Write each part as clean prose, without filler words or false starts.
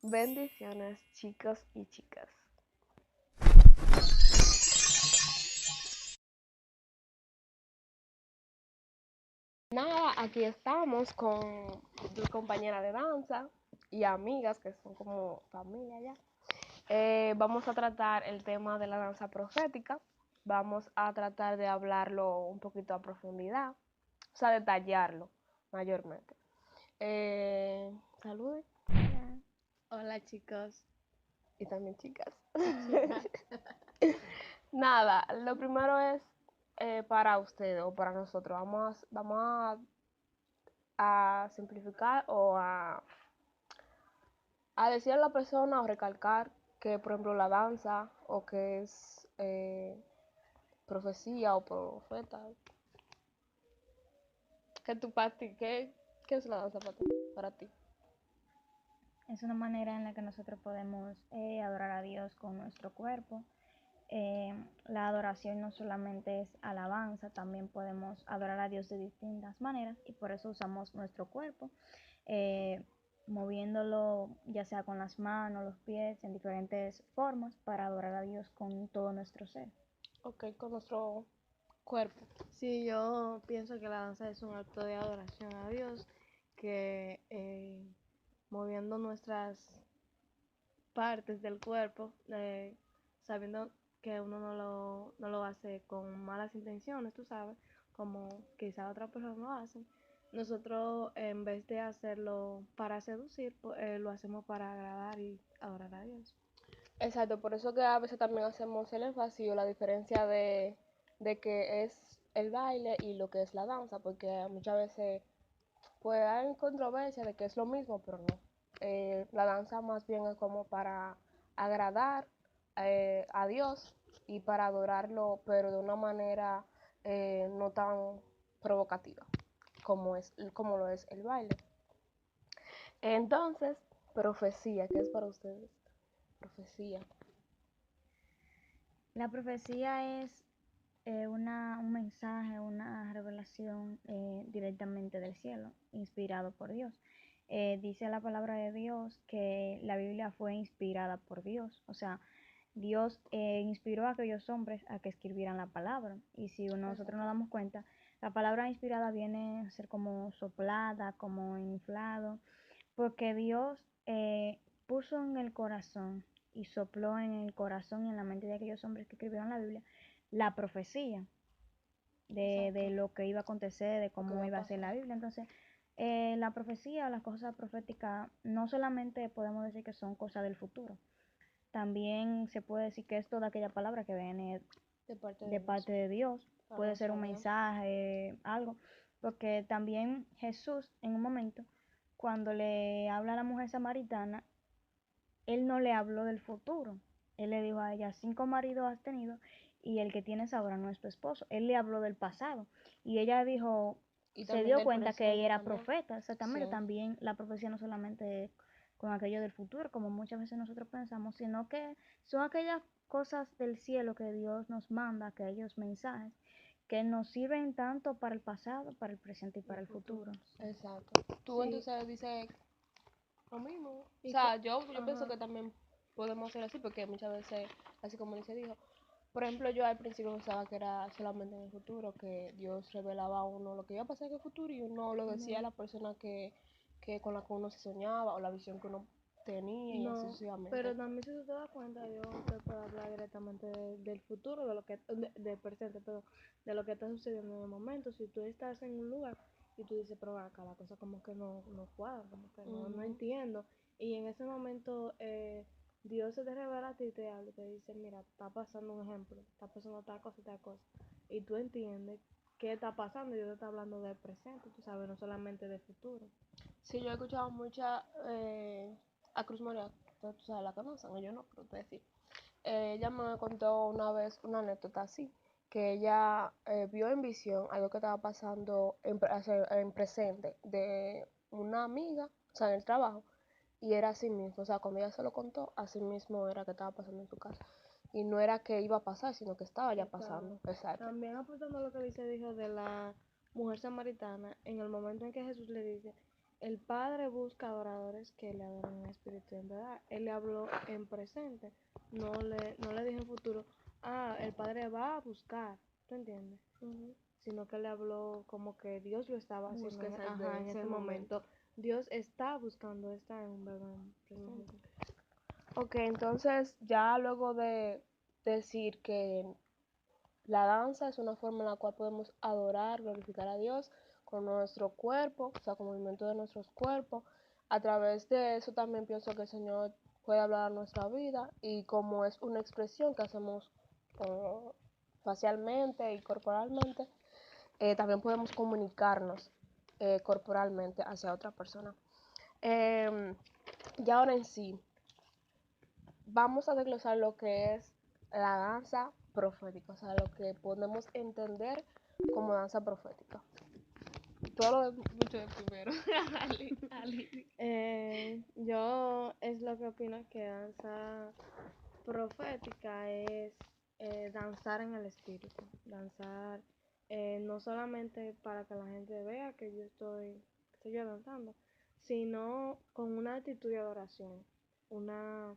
Bendiciones, chicos y chicas. Nada, aquí estamos con tu compañera de danza y amigas que son como familia ya. Vamos a tratar el tema de la danza profética. Vamos a tratar de hablarlo un poquito a profundidad, o sea, detallarlo mayormente. Saludos. Hola chicos. Y también chicas. Chicas. Nada, lo primero es para ustedes o para nosotros. Vamos a simplificar o a decir a la persona o recalcar que, por ejemplo, la danza o que es profecía o profeta. ¿Qué es la danza para ti? Es una manera en la que nosotros podemos adorar a Dios con nuestro cuerpo. La adoración no solamente es alabanza, también podemos adorar a Dios de distintas maneras y por eso usamos nuestro cuerpo, eh, moviéndolo ya sea con las manos, los pies, en diferentes formas para adorar a Dios con todo nuestro ser. Ok, con nuestro cuerpo. Sí, yo pienso que la danza es un acto de adoración a Dios, que moviendo nuestras partes del cuerpo, sabiendo que uno no lo hace con malas intenciones, tú sabes, como quizá otras personas lo hacen. Nosotros, en vez de hacerlo para seducir, lo hacemos para agradar y adorar a Dios. Exacto, por eso que a veces también hacemos el énfasis o la diferencia de que es el baile y lo que es la danza, porque muchas veces pues hay controversia de que es lo mismo, pero no. La danza más bien es como para agradar a Dios y para adorarlo, pero de una manera no tan provocativa como lo es el baile. Entonces, profecía, ¿qué es para ustedes? Profecía. La profecía es un mensaje, una revelación directamente del cielo, inspirado por Dios. Dice la palabra de Dios que la Biblia fue inspirada por Dios, o sea, Dios inspiró a aquellos hombres a que escribieran la palabra. Y si nosotros nos damos cuenta, la palabra inspirada viene a ser como soplada, como inflado, porque Dios puso en el corazón y sopló en el corazón y en la mente de aquellos hombres que escribieron la Biblia la profecía de lo que iba a acontecer, de cómo iba a ser la Biblia. Entonces, la profecía, las cosas proféticas, no solamente podemos decir que son cosas del futuro, también se puede decir que es toda aquella palabra que viene de parte de Dios. Puede ser un mensaje, algo, porque también Jesús en un momento, cuando le habla a la mujer samaritana, él no le habló del futuro. Él le dijo a ella, 5 maridos has tenido y el que tienes ahora no es tu esposo. Él le habló del pasado y ella dijo, se dio cuenta que ella era profeta, exactamente. Sí. También la profecía no solamente con aquello del futuro, como muchas veces nosotros pensamos, sino que son aquellas cosas del cielo que Dios nos manda, aquellos mensajes que nos sirven tanto para el pasado, para el presente y para el futuro. Exacto. Tú Sí. entonces dices lo mismo. O sea, yo pienso que también podemos hacer así, porque muchas veces, así como Alicia dijo, por ejemplo, yo al principio pensaba que era solamente en el futuro, que Dios revelaba a uno lo que iba a pasar en el futuro y uno lo decía a la persona que con la que uno se soñaba o la visión que uno tenía y así sucesivamente. Pero también si tú te das cuenta, Dios te puede hablar directamente del futuro, de lo que del presente, pero de lo que está sucediendo en el momento. Si tú estás en un lugar y tú dices, pero acá la cosa como que no cuadra, como que no entiendo. Y en ese momento Dios se te revela a ti y te habla y te dice, mira, está pasando un ejemplo, está pasando tal cosa y tal cosa. Y tú entiendes qué está pasando y Dios te está hablando del presente, tú sabes, no solamente del futuro. Sí, yo he escuchado mucha a Cruz María, tú sabes, la conocen, yo no, pero ustedes sí. Ella me contó una vez una anécdota así, que ella vio en visión algo que estaba pasando en presente de una amiga, o sea, en el trabajo, y era así mismo, o sea, cuando ella se lo contó, así mismo era que estaba pasando en su casa. Y no era que iba a pasar, sino que estaba ya pasando. Exacto. También aportando lo que dice, dijo de la mujer samaritana, en el momento en que Jesús le dice, el Padre busca adoradores que le adoren en espíritu y en verdad. Él le habló en presente, no le dijo en futuro, el Padre va a buscar, ¿tú entiendes? Sino que le habló como que Dios lo estaba haciendo en ese momento. Dios está buscando, está en un verbo en presente. Ok, entonces ya luego de decir que la danza es una forma en la cual podemos adorar, glorificar a Dios con nuestro cuerpo, o sea, con el movimiento de nuestros cuerpos. A través de eso también pienso que el Señor puede hablar a nuestra vida y como es una expresión que hacemos facialmente y corporalmente, también podemos comunicarnos corporalmente hacia otra persona. Y ahora en sí, vamos a desglosar lo que es la danza profética, o sea, lo que podemos entender como danza profética. Todo lo mucho de primero. Yo es lo que opino que danza profética es danzar en el espíritu, danzar no solamente para que la gente vea que estoy yo danzando, sino con una actitud de adoración, una,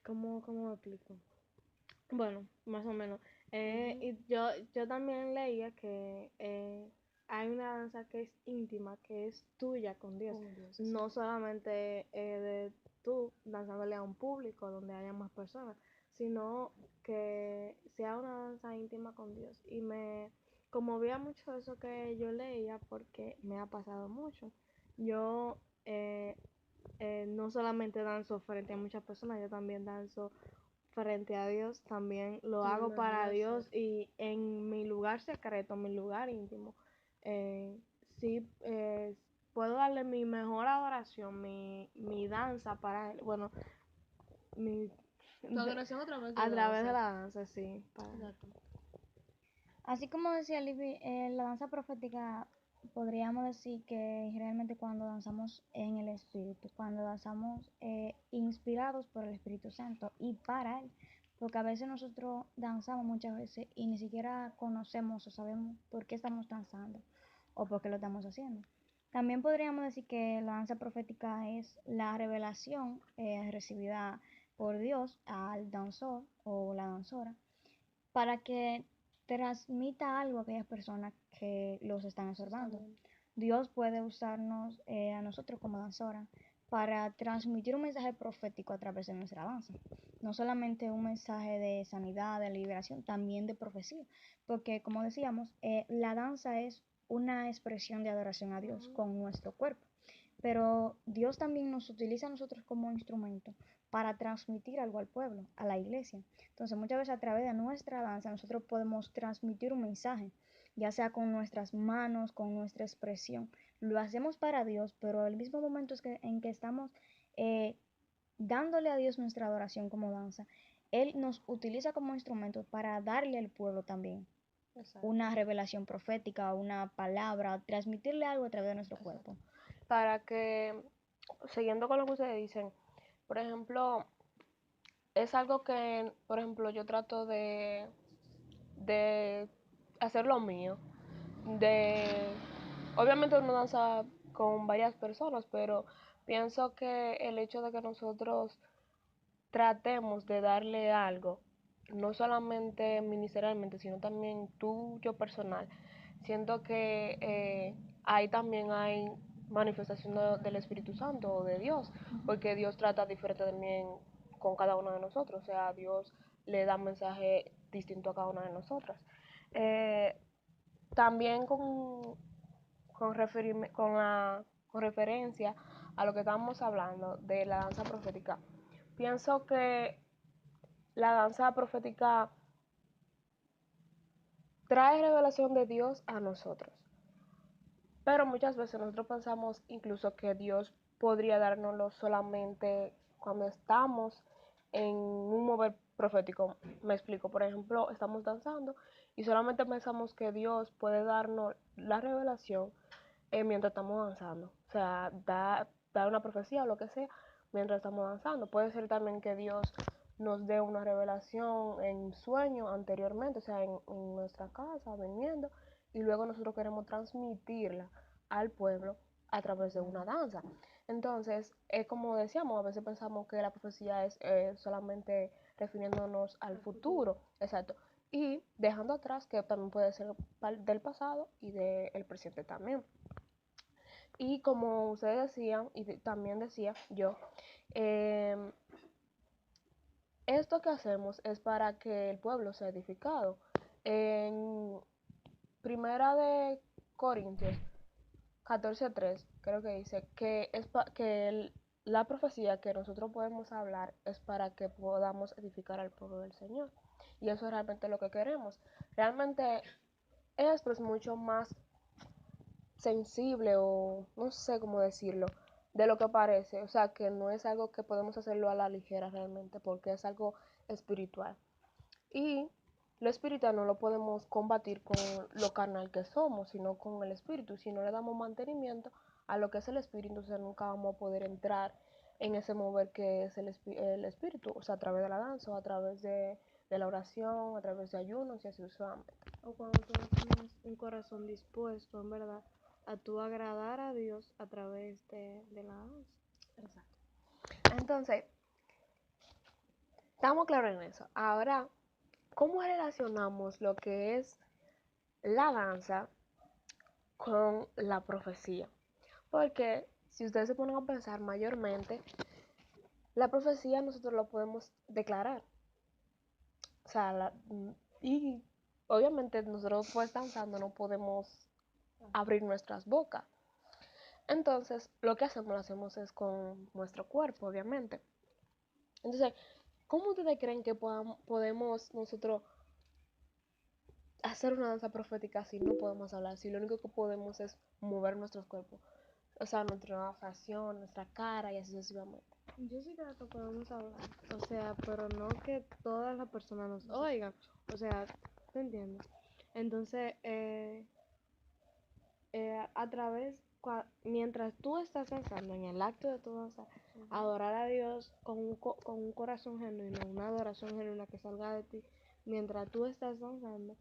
¿cómo me explico? Bueno, más o menos. Y yo también leía que hay una danza que es íntima, que es tuya con Dios. No solamente de tú danzándole a un público donde haya más personas, sino que sea una danza íntima con Dios. Y me conmovía mucho eso que yo leía porque me ha pasado mucho. Yo no solamente danzo frente a muchas personas, yo también danzo frente a Dios, también lo hago para Dios y en mi lugar secreto, mi lugar íntimo. Sí, puedo darle mi mejor adoración, mi danza para él. Bueno, Tu adoración a través de a través de la danza, sí. Así como decía Libby, la danza profética podríamos decir que realmente cuando danzamos en el Espíritu, cuando danzamos inspirados por el Espíritu Santo y para Él, porque a veces nosotros danzamos muchas veces y ni siquiera conocemos o sabemos por qué estamos danzando o por qué lo estamos haciendo. También podríamos decir que la danza profética es la revelación recibida por Dios al danzor o la danzora para que transmita algo a aquellas personas que los están observando. Dios puede usarnos a nosotros como danzora para transmitir un mensaje profético a través de nuestra danza. No solamente un mensaje de sanidad, de liberación, también de profecía. Porque, como decíamos, la danza es una expresión de adoración a Dios con nuestro cuerpo. Pero Dios también nos utiliza a nosotros como instrumento para transmitir algo al pueblo, a la iglesia. Entonces, muchas veces a través de nuestra danza nosotros podemos transmitir un mensaje, ya sea con nuestras manos, con nuestra expresión. Lo hacemos para Dios, pero el mismo momento en que estamos dándole a Dios nuestra adoración como danza, Él nos utiliza como instrumento para darle al pueblo también una revelación profética, una palabra, transmitirle algo a través de nuestro cuerpo. Para que, siguiendo con lo que ustedes dicen, por ejemplo, es algo que, por ejemplo, yo trato de hacer lo mío. Obviamente uno danza con varias personas, pero pienso que el hecho de que nosotros tratemos de darle algo, no solamente ministerialmente, sino también tuyo personal, siento que ahí también hay manifestación del Espíritu Santo o de Dios, porque Dios trata diferente también con cada uno de nosotros, o sea, Dios le da un mensaje distinto a cada una de nosotras. También con referencia a lo que estábamos hablando de la danza profética, pienso que la danza profética trae revelación de Dios a nosotros. Pero muchas veces nosotros pensamos incluso que Dios podría dárnoslo solamente cuando estamos en un mover profético. Me explico, por ejemplo, estamos danzando y solamente pensamos que Dios puede darnos la revelación mientras estamos danzando. O sea, dar una profecía o lo que sea mientras estamos danzando. Puede ser también que Dios nos dé una revelación en sueño anteriormente, o sea, en nuestra casa, durmiendo, y luego nosotros queremos transmitirla al pueblo a través de una danza. Entonces, como decíamos, a veces pensamos que la profecía es solamente refiriéndonos al futuro, exacto, y dejando atrás que también puede ser del pasado y del presente también. Y como ustedes decían, y también decía yo, eh, esto que hacemos es para que el pueblo sea edificado. En Primera de Corintios 14:3, creo que dice que la profecía que nosotros podemos hablar es para que podamos edificar al pueblo del Señor. Y eso es realmente lo que queremos. Realmente esto es mucho más sensible, o no sé cómo decirlo, de lo que parece. O sea, que no es algo que podemos hacerlo a la ligera realmente, porque es algo espiritual. Y lo espiritual no lo podemos combatir con lo carnal que somos, sino con el espíritu. Si no le damos mantenimiento a lo que es el espíritu, entonces nunca vamos a poder entrar en ese mover que es el espíritu, o sea, a través de la danza, o a través de la oración, a través de ayunos y así sucesivamente. O cuando tú no tienes un corazón dispuesto, en verdad, a tú agradar a Dios a través de la danza. Exacto. Entonces, estamos claros en eso. Ahora, ¿cómo relacionamos lo que es la danza con la profecía? Porque si ustedes se ponen a pensar mayormente, la profecía nosotros lo podemos declarar. O sea, y obviamente nosotros pues danzando no podemos abrir nuestras bocas. Entonces, lo que hacemos, lo hacemos es con nuestro cuerpo, obviamente. Entonces, ¿cómo ustedes creen que podemos nosotros hacer una danza profética si no podemos hablar? Si lo único que podemos es mover nuestros cuerpos. O sea, nuestra facción, nuestra cara y así sucesivamente. Yo sí creo que podemos hablar, o sea, pero no que todas las personas nos oigan, o sea, ¿te entiendes? Entonces, a través, mientras tú estás danzando, en el acto de tu danza, adorar a Dios con un corazón genuino, una adoración genuina que salga de ti, mientras tú estás danzando,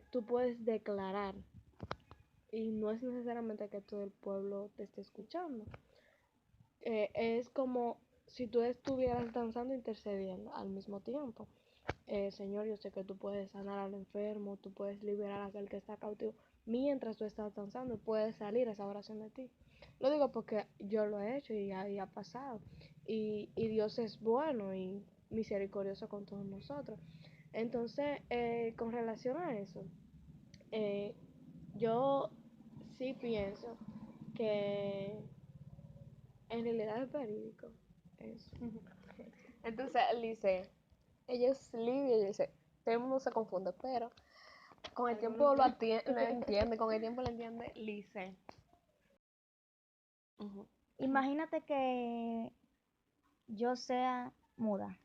tú puedes declarar, y no es necesariamente que todo el pueblo te esté escuchando. Es como si tú estuvieras danzando intercediendo al mismo tiempo. Señor, yo sé que tú puedes sanar al enfermo, tú puedes liberar a aquel que está cautivo. Mientras tú estás danzando, puede salir esa oración de ti. Lo digo porque yo lo he hecho y ha pasado. Y Dios es bueno y misericordioso con todos nosotros. Entonces, con relación a eso, eh, yo sí pienso que en realidad es verídico eso. Entonces, Lice, ella es Lidia y dice, todo el mundo se confunde, pero con el tiempo lo entiende, con el tiempo lo entiende Lice. Ujú. Imagínate que yo sea muda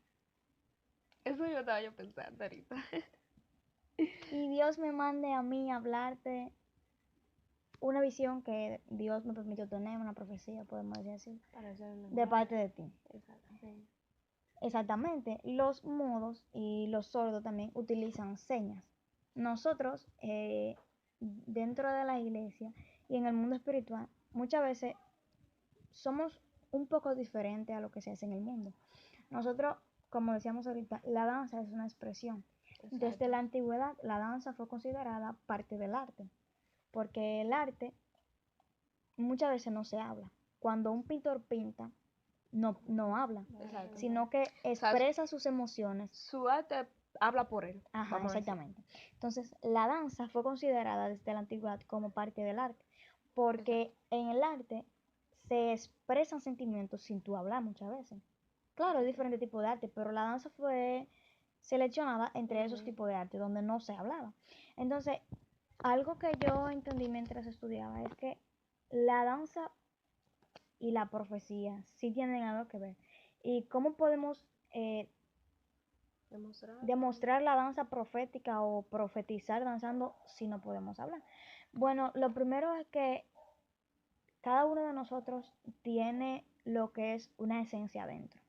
Eso yo estaba yo pensando ahorita. y Dios me mande a mí a hablarte una visión que Dios me permitió tener, una profecía, podemos decir así, de parte de ti. Exactamente. Exactamente. Los mudos y los sordos también utilizan señas. Nosotros, dentro de la iglesia y en el mundo espiritual, muchas veces somos un poco diferentes a lo que se hace en el mundo. Nosotros, como decíamos ahorita, la danza es una expresión. Desde la antigüedad, la danza fue considerada parte del arte, porque el arte muchas veces no se habla. Cuando un pintor pinta, no habla, Exacto. sino que expresa sus emociones. Su arte habla por él. Ajá, Vamos a decir. exactamente. Entonces, la danza fue considerada desde la antigüedad como parte del arte, porque en el arte se expresan sentimientos sin tú hablar muchas veces. Claro, hay diferentes tipos de arte, pero la danza fue seleccionada entre esos tipos de arte donde no se hablaba. Entonces, algo que yo entendí mientras estudiaba es que la danza y la profecía sí tienen algo que ver. ¿Y cómo podemos demostrar la danza profética o profetizar danzando si no podemos hablar? Bueno, lo primero es que cada uno de nosotros tiene lo que es una esencia dentro.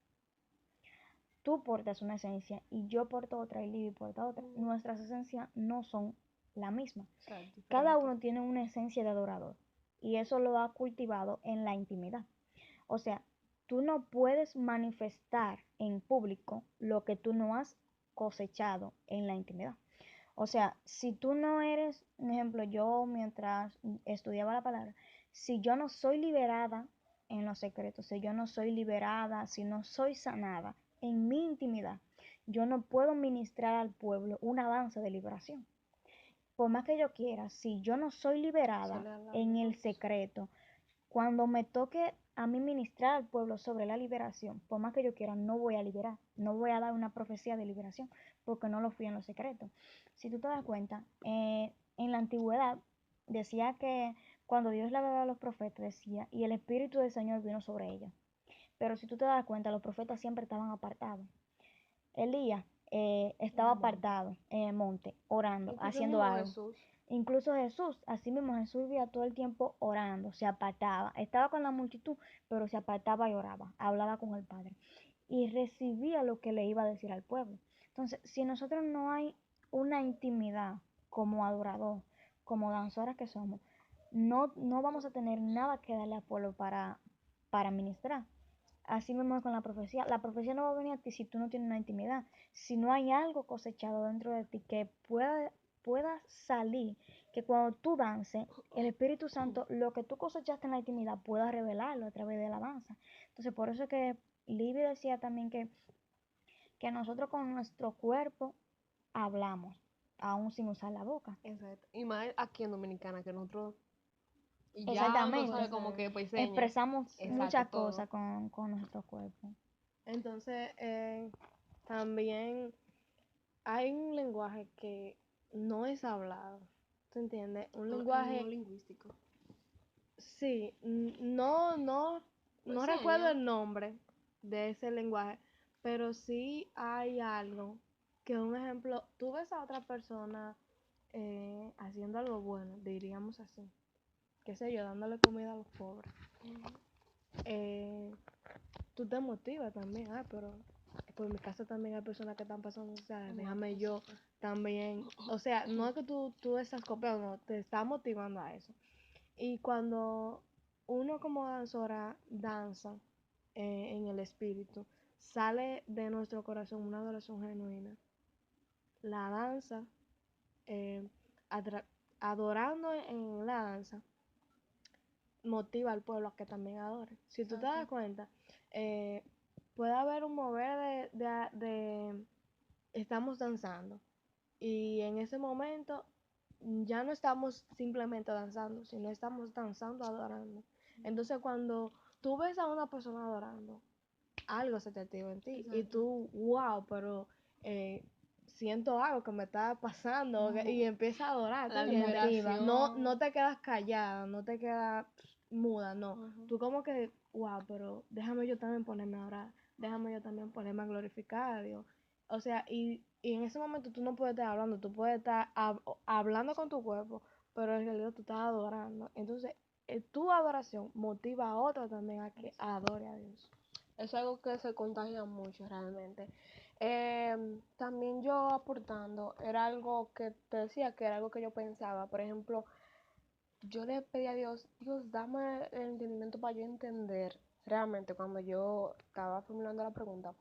Tú portas una esencia y yo porto otra y Libby porta otra. Nuestras esencias no son la misma. O sea, Cada diferente. uno tiene una esencia de adorador y eso lo ha cultivado en la intimidad. O sea, tú no puedes manifestar en público lo que tú no has cosechado en la intimidad. O sea, si tú no eres, un ejemplo, yo mientras estudiaba la palabra, si yo no soy liberada en los secretos, si yo no soy liberada, si no soy sanada en mi intimidad, yo no puedo ministrar al pueblo una danza de liberación. Por más que yo quiera, si yo no soy Se liberada le da en el luz. secreto, cuando me toque a mí ministrar al pueblo sobre la liberación, por más que yo quiera, no voy a liberar, no voy a dar una profecía de liberación, porque no lo fui en los secretos. Si tú te das cuenta, en la antigüedad decía que cuando Dios le hablaba a los profetas, decía, y el Espíritu del Señor vino sobre ellos. Pero si tú te das cuenta, los profetas siempre estaban apartados. Elías estaba Un monte. apartado en el monte, orando, Incluso el haciendo mismo algo. Jesús. Incluso Jesús, así mismo Jesús vivía todo el tiempo orando, se apartaba, estaba con la multitud, pero se apartaba y oraba, hablaba con el Padre y recibía lo que le iba a decir al pueblo. Entonces, si nosotros no hay una intimidad como adorador, como danzoras que somos, no vamos a tener nada que darle al pueblo para ministrar. Así mismo es con la profecía no va a venir a ti si tú no tienes una intimidad, si no hay algo cosechado dentro de ti que pueda salir, que cuando tú dances, el Espíritu Santo, lo que tú cosechaste en la intimidad, pueda revelarlo a través de la danza. Entonces, por eso es que Libby decía también que nosotros con nuestro cuerpo hablamos, aún sin usar la boca. Exacto. Y más aquí en Dominicana, que nosotros ya uno sabe Exactamente. como que pues señas. Expresamos Exacto, muchas todo. cosas con nuestro cuerpo. Entonces, también hay un lenguaje que no es hablado, ¿tú entiendes? Un No lenguaje, lingüístico. sí, no Pues recuerdo señas. el nombre de ese lenguaje, pero sí hay algo que, un ejemplo, tú ves a otra persona haciendo algo bueno, diríamos así, qué sé yo, dándole comida a los pobres. Tú te motivas también, pero por mi casa también hay personas que están pasando, o sea, déjame yo también, o sea, no es que tú estás copiando, no, te está motivando a eso. Y cuando uno como danzora danza en el espíritu, sale de nuestro corazón una adoración genuina. La danza, eh, adorando en la danza, motiva al pueblo a que también adore. Si tú te das cuenta, eh, puede haber un mover estamos danzando y en ese momento ya no estamos simplemente danzando, sino estamos danzando, adorando. Entonces cuando tú ves a una persona adorando, algo se te activa en ti y tú, wow, pero siento algo que me está pasando y empieza a adorar, ¿tú La entiendes? Emotiva. No te quedas callada, no te quedas muda, no. Ujú. Tú como que, wow, pero déjame yo también ponerme a orar, déjame yo también ponerme a glorificar a Dios. O sea, y en ese momento tú no puedes estar hablando, tú puedes estar hablando con tu cuerpo, pero en realidad tú estás adorando. Entonces, tu adoración motiva a otro también a que adore a Dios. Es algo que se contagia mucho realmente. También yo aportando, era algo que te decía que era algo que yo pensaba. Por ejemplo, yo le pedí a Dios, Dios, dame el entendimiento para yo entender realmente cuando yo estaba formulando la pregunta,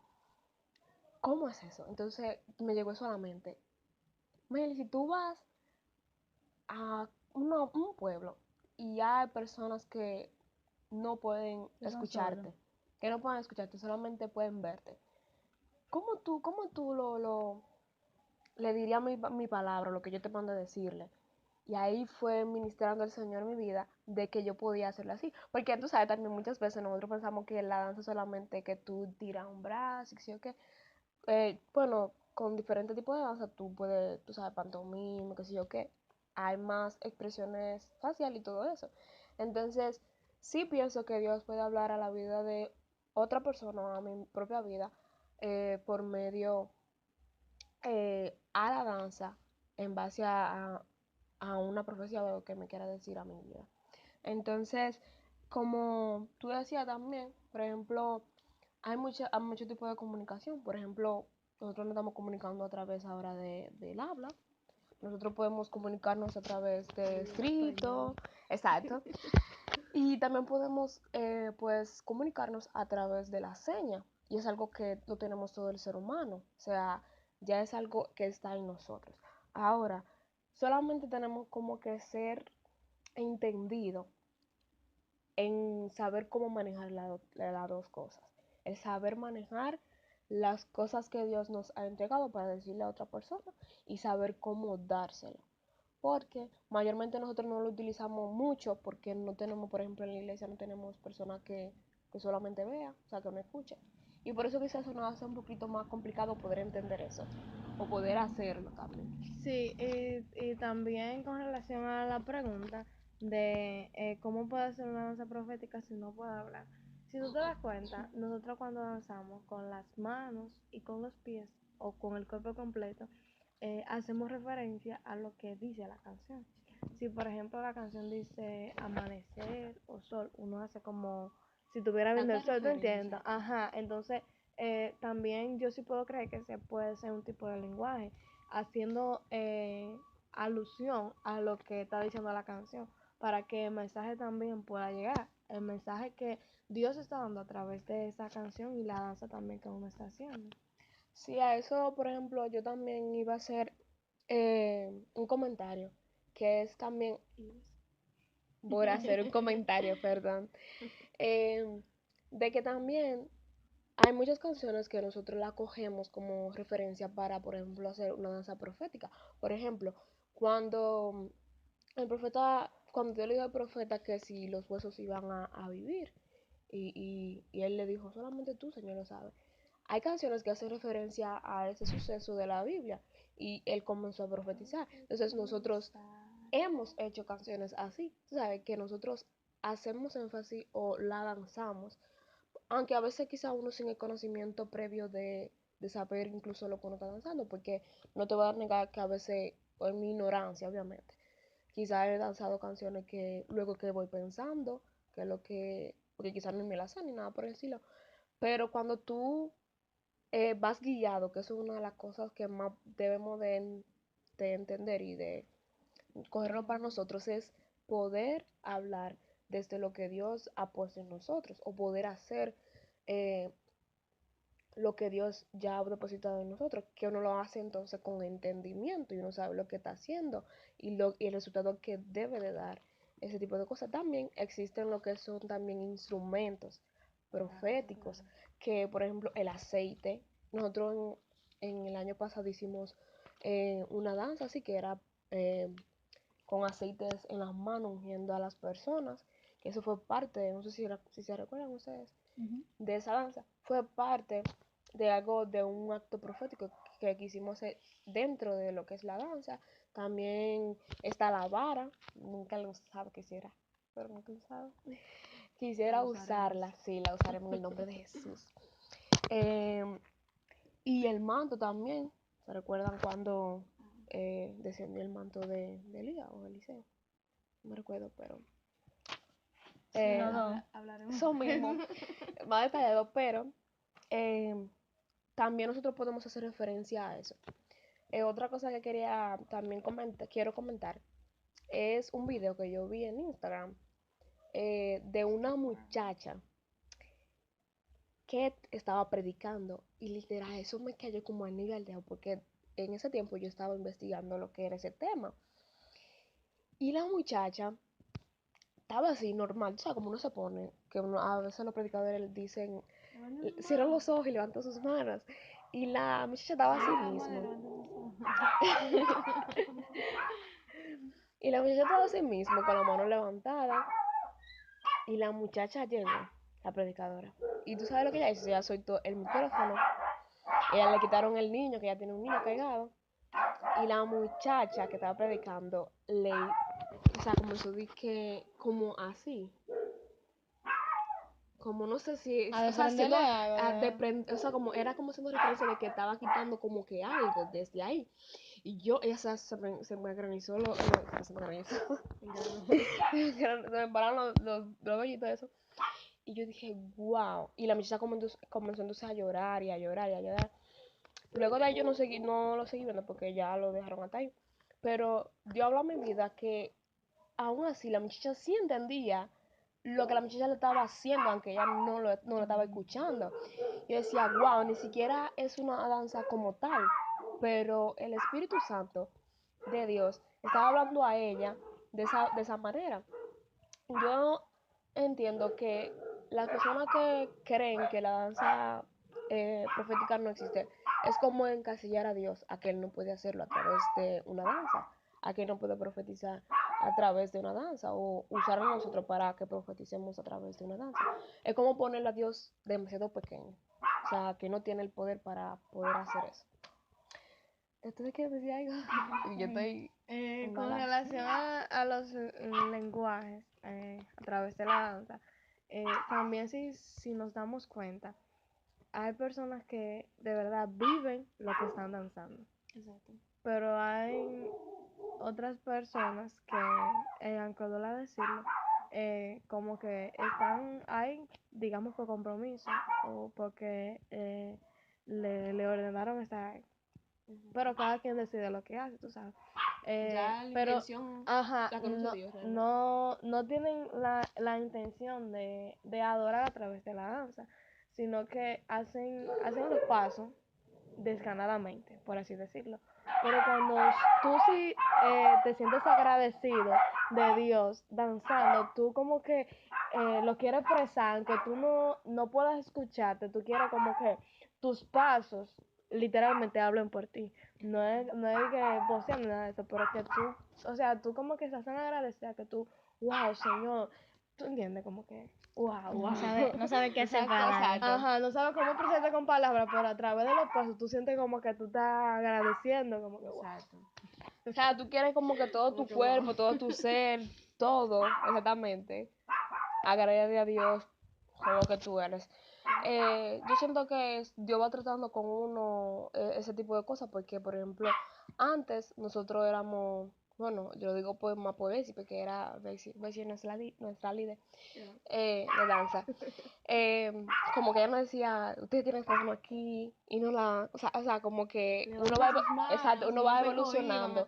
¿cómo es eso? Entonces me llegó eso a la mente. Meli, si tú vas a un pueblo y hay personas que no pueden Que son sordos. escucharte, que no pueden escucharte, solamente pueden verte. Cómo tú le dirías mi palabra, lo que yo te mando a decirle? Y ahí fue ministrando el Señor en mi vida de que yo podía hacerlo así. Porque tú sabes, también muchas veces nosotros pensamos que la danza es solamente que tú tiras un brazo, y sí o qué. Bueno, con diferentes tipos de danza tú puedes, tú sabes, pantomima, qué sé yo qué. Hay más expresiones faciales y todo eso. Entonces, sí pienso que Dios puede hablar a la vida de otra persona, a mi propia vida, por medio a la danza en base a una profecía de lo que me quiera decir a mi vida. Entonces, como tú decías también, por ejemplo, hay mucho tipo de comunicación. Por ejemplo, nosotros nos estamos comunicando a través ahora del habla, nosotros podemos comunicarnos a través de escrito, exacto, y también podemos pues comunicarnos a través de la seña, y es algo que lo tenemos todo el ser humano, o sea, ya es algo que está en nosotros. Ahora, solamente tenemos como que ser entendido en saber cómo manejar las dos cosas. El saber manejar las cosas que Dios nos ha entregado para decirle a otra persona y saber cómo dárselo. Porque mayormente nosotros no lo utilizamos mucho porque no tenemos, por ejemplo, en la iglesia no tenemos personas que solamente vean, o sea, que no escuchen. Y por eso quizás eso nos hace un poquito más complicado poder entender eso o poder hacerlo también. Sí, y también con relación a la pregunta de cómo puede hacer una danza profética si no puede hablar. Si tú te das cuenta, nosotros cuando danzamos con las manos y con los pies o con el cuerpo completo, hacemos referencia a lo que dice la canción. Si por ejemplo la canción dice amanecer o sol, uno hace como si estuviera viendo el sol, ¿tú entiendes? Ajá, entonces también yo sí puedo creer que se puede ser un tipo de lenguaje haciendo alusión a lo que está diciendo la canción, para que el mensaje también pueda llegar, el mensaje que Dios está dando a través de esa canción y la danza también que uno está haciendo. Sí, a eso, por ejemplo, yo también iba a hacer un comentario, que es también, voy a hacer un comentario, perdón, eh, de que también hay muchas canciones que nosotros la cogemos como referencia para, por ejemplo, hacer una danza profética. Por ejemplo, cuando el profeta, cuando Dios le dijo al profeta que si los huesos iban a vivir, y él le dijo, solamente tú, Señor, lo sabes. Hay canciones que hacen referencia a ese suceso de la Biblia y él comenzó a profetizar. Entonces nosotros hemos hecho canciones así, ¿sabes? Que nosotros hacemos énfasis o la danzamos, aunque a veces quizá uno sin el conocimiento previo de saber incluso lo que uno está danzando, porque no te voy a negar que a veces, por mi ignorancia obviamente, quizá he danzado canciones que luego que voy pensando, que es lo que, porque quizás no me las sé ni nada por el estilo, pero cuando tú vas guiado, que eso es una de las cosas que más debemos de entender y de cogerlo para nosotros, es poder hablar desde lo que Dios ha puesto en nosotros o poder hacer eh, lo que Dios ya ha depositado en nosotros, que uno lo hace entonces con entendimiento y uno sabe lo que está haciendo y el resultado que debe de dar ese tipo de cosas. También existen lo que son también instrumentos proféticos, que por ejemplo el aceite, nosotros en el año pasado hicimos una danza así que era eh, con aceites en las manos ungiendo a las personas, que eso fue parte, no sé si se recuerdan ustedes, de esa danza, fue parte de algo, de un acto profético que quisimos hacer dentro de lo que es la danza. También está la vara, nunca lo usaba, quisiera, pero nunca lo usaba. Quisiera usarla, sí, la usaremos en el nombre de Jesús. Y el manto también, ¿se recuerdan cuando descendió el manto de Elías o Eliseo? No me recuerdo, pero Hablaremos. eso mismo, más detallado, pero también nosotros podemos hacer referencia a eso. Otra cosa que quería también quiero comentar es un video que yo vi en Instagram de una muchacha que estaba predicando y literal eso me cayó como anillo al dedo porque en ese tiempo yo estaba investigando lo que era ese tema y la muchacha estaba así normal, o sea, como uno se pone, que a veces los predicadores dicen, cierra los ojos y levanta sus manos. Y la muchacha estaba así mismo. Y la muchacha estaba así mismo, con la mano levantada. Y la muchacha llegó, la predicadora. Y tú sabes lo que ella hizo, ella soltó el micrófono. Ella le quitaron el niño, que ya tiene un niño cargado. Y la muchacha que estaba predicando, o sea, comenzó a decir que, como así. Como no sé si, A o sea, desprenderle o sea, como era como haciendo referencia de que estaba quitando como que algo desde ahí. Y yo, esa se me granizó se me granizó. Se me pararon los vellitos de eso. Y yo dije, wow. Y la muchacha comenzó entonces a llorar y a llorar y a llorar. Luego de ahí yo no lo seguí viendo porque ya lo dejaron hasta ahí. pero Dios habló a mi vida que aún así la muchacha sí entendía lo que la muchacha le estaba haciendo, aunque ella no lo estaba escuchando. Yo decía, wow, ni siquiera es una danza como tal, pero el Espíritu Santo de Dios estaba hablando a ella de esa manera. Yo entiendo que las personas que creen que la danza profética no existe, es como encasillar a Dios a que Él no puede hacerlo a través de una danza, a que Él no puede profetizar a través de una danza o usar a nosotros para que profeticemos a través de una danza. Es como ponerle a Dios demasiado pequeño, o sea, que no tiene el poder para poder hacer eso. ¿Entonces quieres decir algo? Yo estoy Con relación a los lenguajes a través de la danza, también si nos damos cuenta, hay personas que de verdad viven lo que están danzando. Exacto. Pero hay otras personas que, aunque duela decirlo, como que están ahí, digamos, por compromiso o porque le ordenaron estar ahí. Pero cada quien decide lo que hace, tú sabes. Ya la pero, intención ajá, la conoce Dios realmente. no tienen la intención de adorar a través de la danza, sino que hacen los pasos desganadamente, por así decirlo. Pero cuando tú sí te sientes agradecido de Dios danzando, tú como que lo quieres expresar, aunque tú no puedas escucharte, tú quieres como que tus pasos literalmente hablen por ti. No es que vocean ni nada de eso, pero que tú, o sea, tú como que estás tan agradecida que tú, wow, Señor, tú entiendes como que, wow. No sabe qué hacer para darle. Exacto. Ajá, no sabes cómo expresarte con palabras, pero a través de los pasos tú sientes como que tú estás agradeciendo, como que wow. Exacto. O sea, tú quieres como que todo tu cuerpo, todo tu ser, todo, exactamente, agradece a Dios con lo que tú eres. Yo siento que Dios va tratando con uno ese tipo de cosas porque, por ejemplo, antes nosotros éramos, bueno, yo lo digo pues más por Bessie, porque era Bessie nuestra líder de danza. Como que ella nos decía, ustedes tienen que hacerlo aquí y no la, o sea, como que exacto, uno va evolucionando.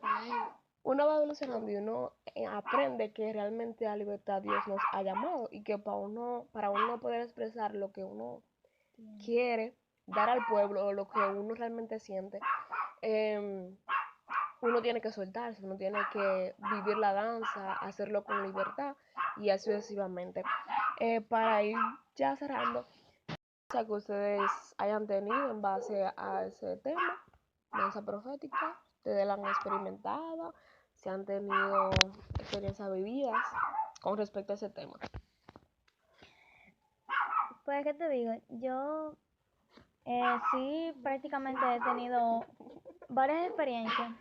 Uno va evolucionando y uno aprende que realmente la libertad Dios nos ha llamado y que para uno poder expresar lo que uno quiere dar al pueblo o lo que uno realmente siente, uno tiene que soltarse, uno tiene que vivir la danza, hacerlo con libertad y así sucesivamente. Para ir ya cerrando, que ustedes hayan tenido en base a ese tema, danza profética, ustedes la han experimentado, si han tenido experiencias vividas con respecto a ese tema. Pues, ¿qué te digo? Yo sí prácticamente he tenido varias experiencias.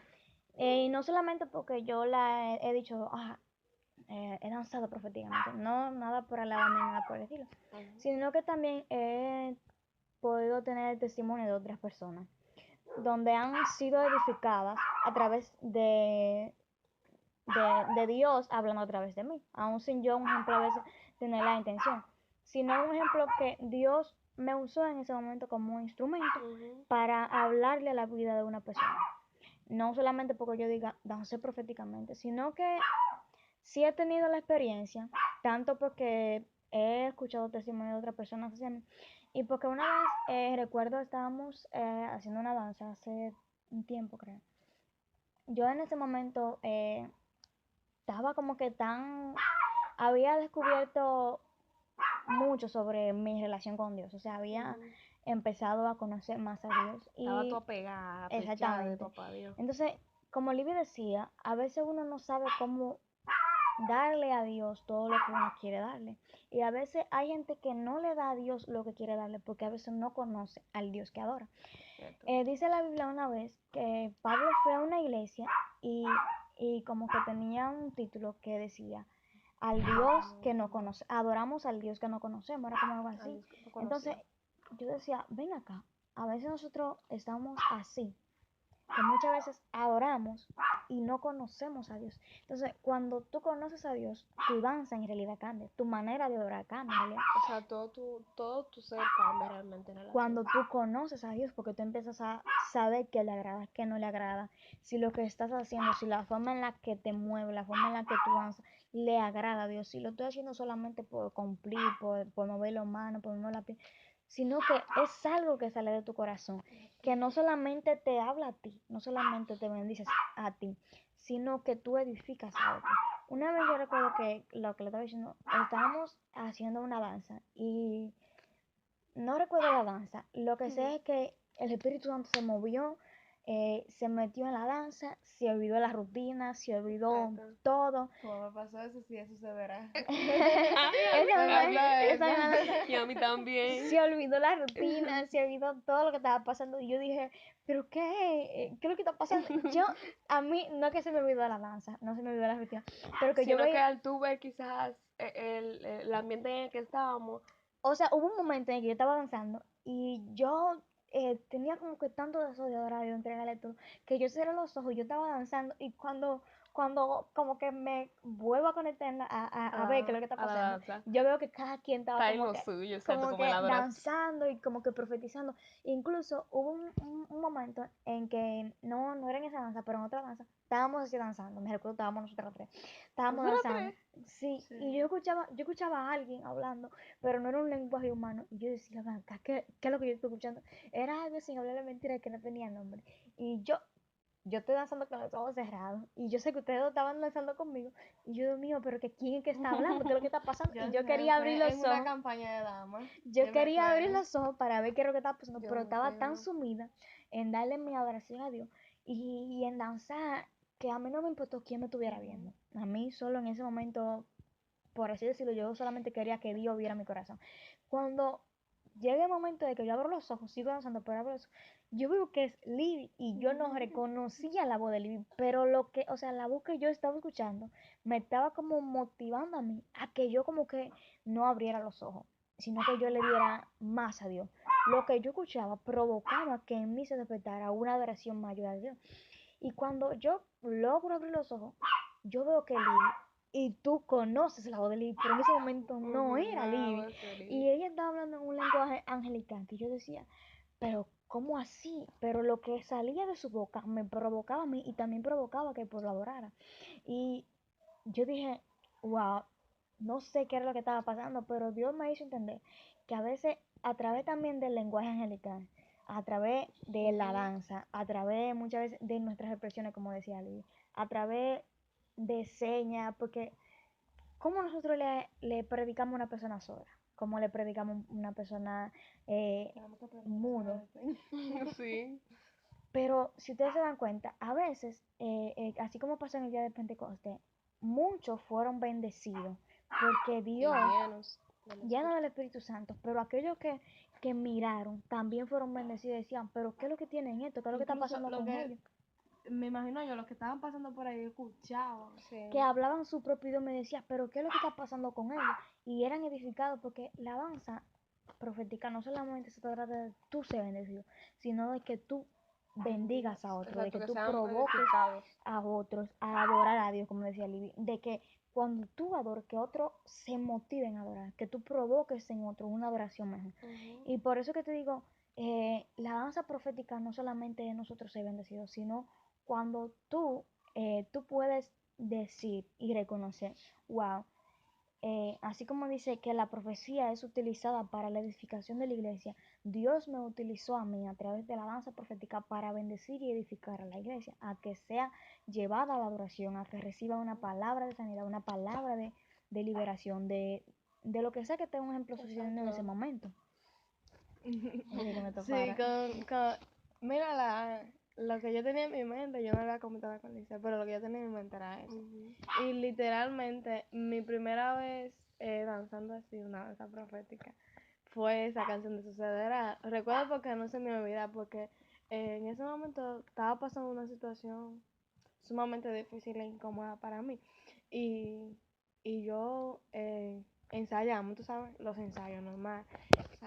Y no solamente porque yo la he dicho, he danzado proféticamente, no nada por alabarme, nada por el estilo, sino que también he podido tener el testimonio de otras personas, donde han sido edificadas a través de Dios hablando a través de mí, aún sin yo, un ejemplo, a veces tener la intención, sino un ejemplo que Dios me usó en ese momento como un instrumento para hablarle a la vida de una persona. No solamente porque yo diga, dancé proféticamente, sino que sí he tenido la experiencia, tanto porque he escuchado testimonios de otras personas haciendo, y porque una vez recuerdo estábamos haciendo una danza hace un tiempo, creo. Yo en ese momento estaba como que había descubierto mucho sobre mi relación con Dios, o sea, había empezado a conocer más a Dios. Estaba todo pegada, exactamente. De papá Dios. Entonces, como Libby decía, a veces uno no sabe cómo darle a Dios todo lo que uno quiere darle. Y a veces hay gente que no le da a Dios lo que quiere darle porque a veces no conoce al Dios que adora. Dice la Biblia una vez que Pablo fue a una iglesia y como que tenía un título que decía, al Dios que no conoce, adoramos al Dios que no conocemos, era como algo así. Entonces yo decía, ven acá, a veces nosotros estamos así, que muchas veces adoramos y no conocemos a Dios. Entonces, cuando tú conoces a Dios, tu danza en realidad cambia, tu manera de adorar cambia en realidad. O sea, todo tu ser cambia realmente en relación. Cuando tú conoces a Dios, porque tú empiezas a saber qué le agrada, qué no le agrada, si lo que estás haciendo, si la forma en la que te mueves, la forma en la que tú danzas, le agrada a Dios, si lo estoy haciendo solamente por cumplir, por mover la mano, por mover la piel, sino que es algo que sale de tu corazón, que no solamente te habla a ti, no solamente te bendices a ti, sino que tú edificas a otro. Una vez yo recuerdo que lo que le estaba diciendo, estábamos haciendo una danza y no recuerdo la danza. Lo que sé es que el Espíritu Santo se movió, se metió en la danza, se olvidó la rutina, se olvidó todo. Como me pasó eso, sí, eso se verá. Esa danza, Y a mí también. se olvidó la rutina, se olvidó todo lo que estaba pasando. Y yo dije, ¿pero qué? ¿Qué es lo que está pasando? A mí, no es que se me olvidó la danza, no se me olvidó la rutina, pero que yo Sino que veía, al tú ver quizás el ambiente en el que estábamos, o sea, hubo un momento en el que yo estaba danzando y yo tenía como que tanto deseo de adorar y de entregarle todo, que yo cerré los ojos, yo estaba danzando y cuando como que me vuelvo a conectar a ver qué es lo que está a la pasando, danza, yo veo que cada quien estaba está en lo suyo, exacto, como en la adoración. danzando y como que profetizando. Incluso hubo un momento en que no era en esa danza, pero en otra danza, estábamos así danzando, me recuerdo, estábamos nosotros tres, estábamos ¿Nosotros danzando. tres? Sí, Sí. y yo escuchaba a alguien hablando, pero no era un lenguaje humano. Y yo decía, "Blanca, ¿qué es lo que yo estoy escuchando?" Era algo sin hablar de mentira que no tenía nombre. Y yo estoy danzando con los ojos cerrados. Y yo sé que ustedes dos estaban danzando conmigo. Y yo, Dios mío, pero que quién es que está hablando, qué es lo que está pasando. Y yo sé, quería abrir fue los en una ojos. campaña de damas. Yo me quería abrir acuerdo. los ojos para ver qué es lo que estaba pasando, Yo pero me estaba tan acuerdo. sumida en darle mi adoración a Dios y en danzar que a mí no me importó quién me estuviera viendo. A mí solo en ese momento, por así decirlo, yo solamente quería que Dios viera mi corazón. Cuando llegue el momento de que yo abro los ojos, sigo danzando, pero abro los ojos, yo veo que es Libby y yo no reconocía la voz de Libby, pero o sea, la voz que yo estaba escuchando me estaba como motivando a mí a que yo como que no abriera los ojos, sino que yo le diera más a Dios. Lo que yo escuchaba provocaba que en mí se despertara una adoración mayor a Dios. Y cuando yo logro abrir los ojos, yo veo que Libby, y tú conoces la voz de Libby, pero en ese momento no era Libby. Y ella estaba hablando en un lenguaje angelical que yo decía, pero ¿cómo así? Pero lo que salía de su boca me provocaba a mí y también provocaba que pues lo adorara. Y yo dije, wow, no sé qué era lo que estaba pasando, pero Dios me hizo entender que a veces a través también del lenguaje angelical, a través de la danza, a través muchas veces de nuestras expresiones, como decía Lidia, a través de señas, porque ¿cómo nosotros le predicamos a una persona sorda? ¿Cómo le predicamos a una persona mudo? Sí. Pero si ustedes se dan cuenta, a veces, así como pasó en el día de Pentecostés, muchos fueron bendecidos porque Dios, lleno del Espíritu Santo, pero aquellos que miraron también fueron bendecidos y decían, pero ¿qué es lo que tienen esto? ¿Qué es lo que está Incluso pasando lo con que, ellos? me imagino yo, los que estaban pasando por ahí escuchaban. Que hablaban su propio idioma y decían, pero ¿qué es lo que está pasando con ellos? Y eran edificados porque la danza profética no solamente se trata de tú ser bendecido, sino de que tú bendigas a otros, de Exacto, que que tú sean provoques edificados. a otros a adorar a Dios, como decía Libby, de que cuando tú adores, que otros se motiven a adorar, que tú provoques en otros una adoración mejor. Y por eso que te digo, la danza profética no solamente es nosotros ser bendecidos, sino cuando tú puedes decir y reconocer, wow, así como dice que la profecía es utilizada para la edificación de la iglesia, Dios me utilizó a mí a través de la danza profética para bendecir y edificar a la iglesia, a que sea llevada a la adoración, a que reciba una palabra de sanidad, una palabra de liberación, de lo que sea que esté un ejemplo sucediendo en ese momento. Sí, mira, lo que yo tenía en mi mente, yo no lo había comentado con Lisa, pero lo que yo tenía en mi mente era eso. Y literalmente, mi primera vez danzando así, una danza profética, fue esa canción de Sucederá. Recuerdo porque no se me olvida, porque en ese momento estaba pasando una situación sumamente difícil e incómoda para mí. Y, y yo ensayamos, tú sabes, los ensayos normal.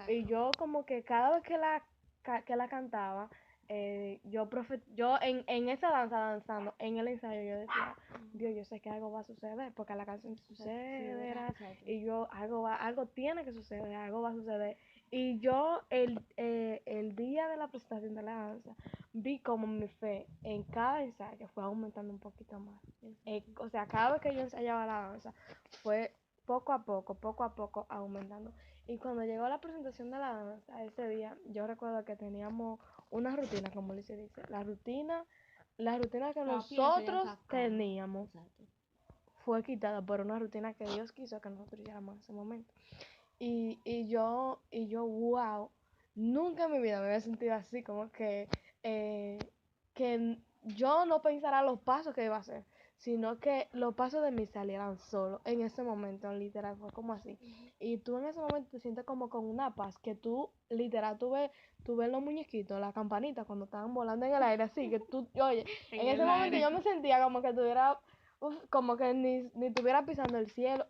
Y yo como que cada vez que la cantaba, yo en esa danza danzando, en el ensayo yo decía, Dios, yo sé que algo va a suceder, porque la canción sucederá, Exacto. y yo, algo tiene que suceder, algo va a suceder. Y yo el día de la presentación de la danza, vi como mi fe en cada ensayo fue aumentando un poquito más. O sea, cada vez que yo ensayaba la danza, fue poco a poco aumentando. Y cuando llegó la presentación de la danza, ese día, yo recuerdo que teníamos una rutina, como Lucy dice. La rutina que nosotros teníamos Exacto. fue quitada por una rutina que Dios quiso que nosotros hiciéramos en ese momento. Y yo, wow, nunca en mi vida me había sentido así, como que yo no pensara los pasos que iba a hacer, sino que los pasos de mí salieran solos en ese momento, literal, fue como así. Y tú en ese momento te sientes como con una paz, que tú, literal, tú ves los muñequitos, la campanita, cuando estaban volando en el aire, así, que tú, oye, en ese momento yo me sentía como que tuviera, como que ni estuviera pisando el cielo,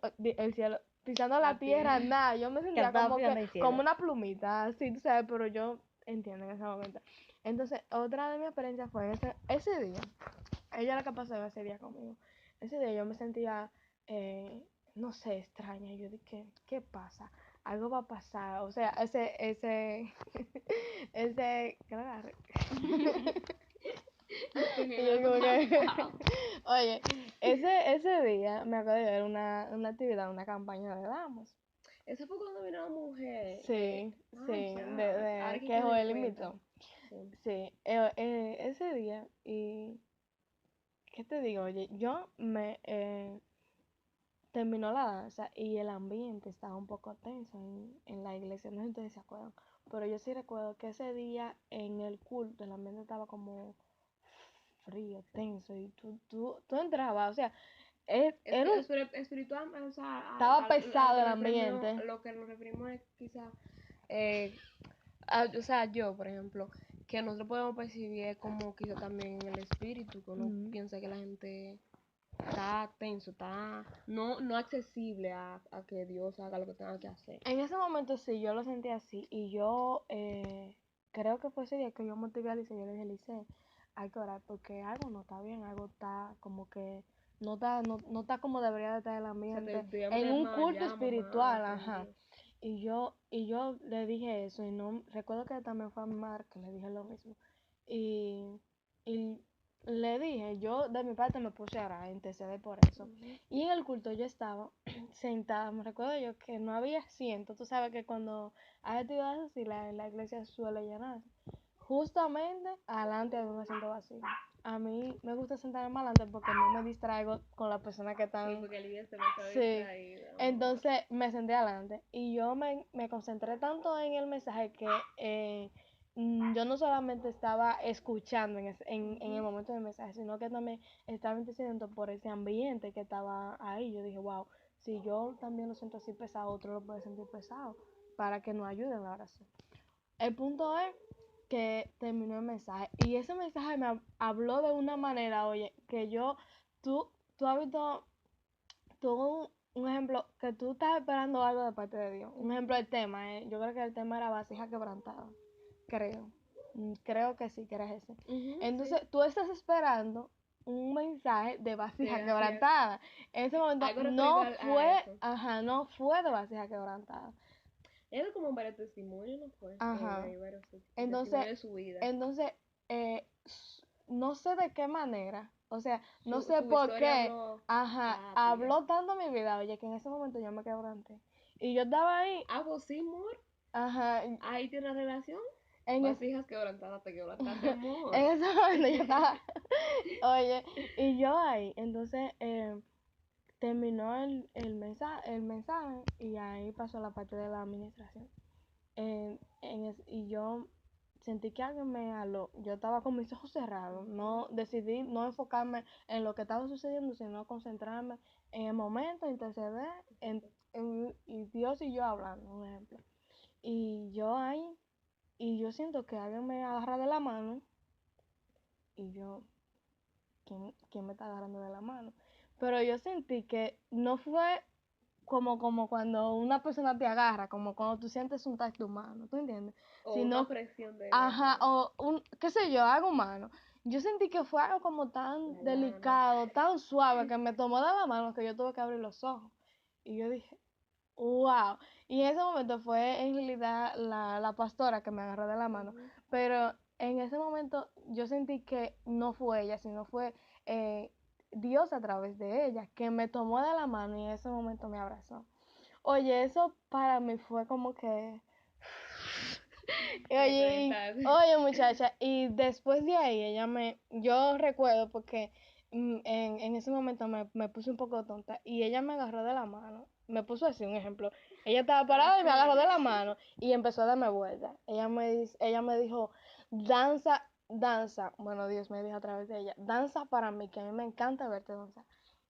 pisando la tierra, nada, yo me sentía estaba como pisando el que, cielo. como una plumita, así, tú sabes, pero yo entiendo en ese momento. Entonces, otra de mis experiencias fue ese día, ella era capaz de ver ese día conmigo, ese día yo me sentía, no sé, extraña, yo dije, ¿qué pasa? Algo va a pasar, o sea, ese, ¿qué le agarré? Y yo como que, oye, ese día me acuerdo de ver una actividad, una campaña de damas. Eso fue cuando vino la mujer. Sí, sí, Ahora que que caí Joel en cuenta. invitó. Sí. Sí, ese día, y ¿qué te digo? Oye, yo terminó la danza y el ambiente estaba un poco tenso en la iglesia, no sé si ustedes se acuerdan, pero yo sí recuerdo que ese día en el culto el ambiente estaba como frío, tenso, y tú entrabas, o sea, era Espiritual, o sea, estaba pesado el referimos, ambiente. lo que nos referimos es quizá, o sea, yo, por ejemplo, que nosotros podemos percibir como quizá también en el espíritu, que uno piensa que la gente está tenso, está no accesible a que Dios haga lo que tenga que hacer. En ese momento sí, yo lo sentí así, y yo creo que fue ese día que yo motivé a Lice, yo le dije, Lice, hay que orar porque algo no está bien, algo está como que no está como debería de estar el ambiente en un culto espiritual, ajá. Y yo le dije eso, y no recuerdo que también fue a Mar que le dije lo mismo. Y le dije, yo de mi parte me puse a orar, a interceder por eso. Y en el culto yo estaba sentada, me recuerdo yo que no había asiento, tú sabes que cuando hay actividades así, la iglesia suele llenarse. Justamente adelante había un asiento vacío. A mí me gusta sentarme adelante porque no me distraigo con las personas que están. Sí, porque el día se me está Sí, distraída. entonces me senté adelante y yo me concentré tanto en el mensaje que yo no solamente estaba escuchando en el momento del mensaje, sino que también estaba intercediendo por ese ambiente que estaba ahí. Yo dije, wow, si yo también lo siento así pesado, otro lo puede sentir pesado, para que nos ayuden en la oración. El punto es que terminó el mensaje y ese mensaje me habló de una manera, oye, que tú has visto un ejemplo, que tú estás esperando algo de parte de Dios. Un ejemplo del tema, yo creo que el tema era vasija quebrantada. Creo. Creo que sí, que era ese. Entonces, tú estás esperando un mensaje de vasija Sí, quebrantada. En ese momento algo no referido a eso. no fue de vasija quebrantada. Era como varios testimonios, ¿no fue? Ajá. Hay varios Entonces, testimonios de su vida. eh, no sé de qué manera, o sea, no Su sé por historia qué, habló habló tanto mi vida, oye, que en ese momento yo me quebranté. Y yo estaba ahí, pues sí, amor. ajá, Ahí tiene una relación. en, Vasijas quebrantadas, te quebrantaste, amor. en ese momento yo estaba, oye, y yo ahí, entonces terminó el mensaje y ahí pasó la parte de la administración. Y yo sentí que alguien me aló. Yo estaba con mis ojos cerrados. No decidí no enfocarme en lo que estaba sucediendo, sino concentrarme en el momento, interceder, y Dios y yo hablando, un ejemplo. Y yo ahí, y yo siento que alguien me agarra de la mano, y yo, ¿quién me está agarrando de la mano? Pero yo sentí que no fue como cuando una persona te agarra, como cuando tú sientes un tacto humano, ¿tú entiendes? O Si una no, presión de ajá, o qué sé yo, algo humano. Yo sentí que fue algo como tan La delicado, tan suave, que me tomó de la mano que yo tuve que abrir los ojos. Y yo dije, wow. Y en ese momento fue en realidad la pastora que me agarró de la mano. Pero en ese momento yo sentí que no fue ella, sino fue eh, Dios a través de ella, que me tomó de la mano y en ese momento me abrazó. Oye, eso para mí fue como que... Oye, muchacha, y después de ahí yo recuerdo porque en ese momento me puse un poco tonta y ella me agarró de la mano, me puso así un ejemplo, ella estaba parada y me agarró de la mano y empezó a darme vueltas, ella me dijo, danza, danza, bueno, Dios me dijo a través de ella, danza para mí, que a mí me encanta verte danzar,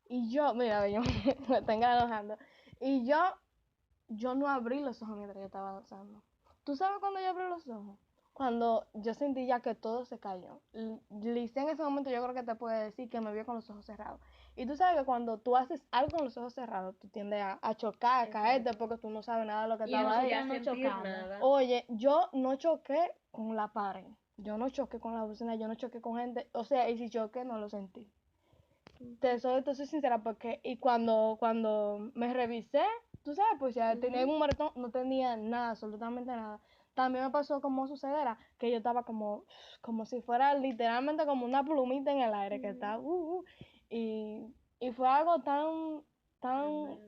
y yo, mira, yo me estoy enojando, y yo no abrí los ojos mientras yo estaba danzando. ¿Tú sabes cuando yo abrí los ojos? Cuando yo sentí ya que todo se cayó. Lice en ese momento yo creo que te puede decir que me vio con los ojos cerrados. Y tú sabes que cuando tú haces algo con los ojos cerrados, tú tiendes a chocar, a caerte porque tú no sabes nada de lo que Y estaba ahí. nosotros no chocamos. Oye, yo no choqué con la pared. Yo no choqué con la bocina, yo no choqué con gente. O sea, y si choqué, no lo sentí. Te soy sincera porque y cuando me revisé, tú sabes, pues ya tenía un maratón, no tenía nada, absolutamente nada. También me pasó como sucederá, que yo estaba como si fuera literalmente como una plumita en el aire que está, y, y fue algo tan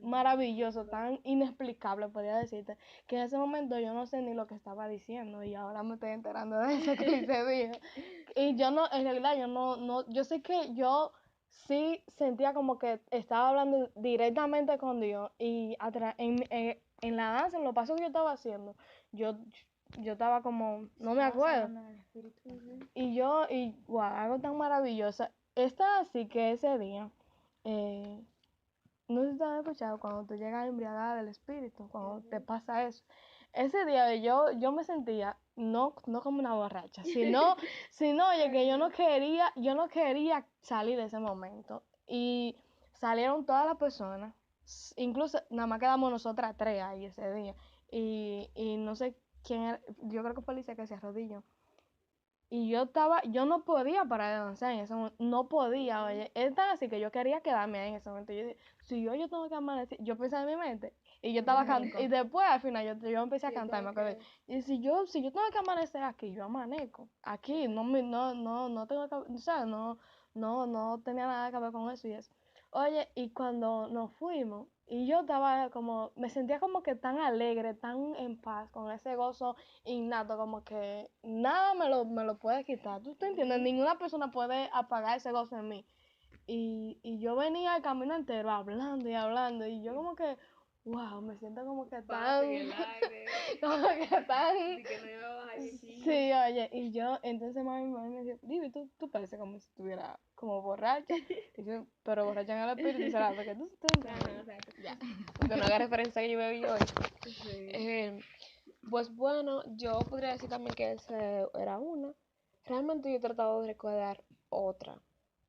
maravilloso, tan inexplicable, podría decirte, que en ese momento yo no sé ni lo que estaba diciendo y ahora me estoy enterando de eso que se dijo. Y yo no, en realidad yo sé que yo sí sentía como que estaba hablando directamente con Dios y en la danza, en los pasos que yo estaba haciendo, yo, yo estaba como, no me acuerdo. Y wow, algo tan maravilloso. Está así que ese día, no sé si te has escuchado, cuando tú llegas embriagada del espíritu, cuando te pasa eso. Ese día yo me sentía, no como una borracha, sino oye, que yo no quería salir de ese momento. Y salieron todas las personas, incluso nada más quedamos nosotras tres ahí ese día. Y no sé quién era, yo creo que fue Alicia que se arrodilló. Y yo no podía parar de danzar en ese momento, no podía, oye, es tan así que yo quería quedarme ahí en ese momento. Yo dije, si yo tengo que amanecer, yo pensaba en mi mente, y yo estaba cantando, y después al final yo empecé a cantar, me acuerdo, y si yo tengo que amanecer aquí, yo amanezco, aquí, no tengo que, o sea, no tenía nada que ver con eso y eso. Oye, y cuando nos fuimos, y yo estaba como, me sentía como que tan alegre, tan en paz, con ese gozo innato, como que nada me lo puede quitar. ¿Tú te entiendes? Ninguna persona puede apagar ese gozo en mí. Y yo venía el camino entero hablando, y yo como que, wow, me siento como que tan, como que tan, sí, oye, y yo, entonces mami me decía, dime, tú pareces como si estuviera como borracha, y yo, pero borracha en el espíritu, será, porque tú entiendes. Ya, porque no haga referencia a que yo bebí hoy. Pues bueno, yo podría decir también que esa era una. Realmente yo he tratado de recordar otra,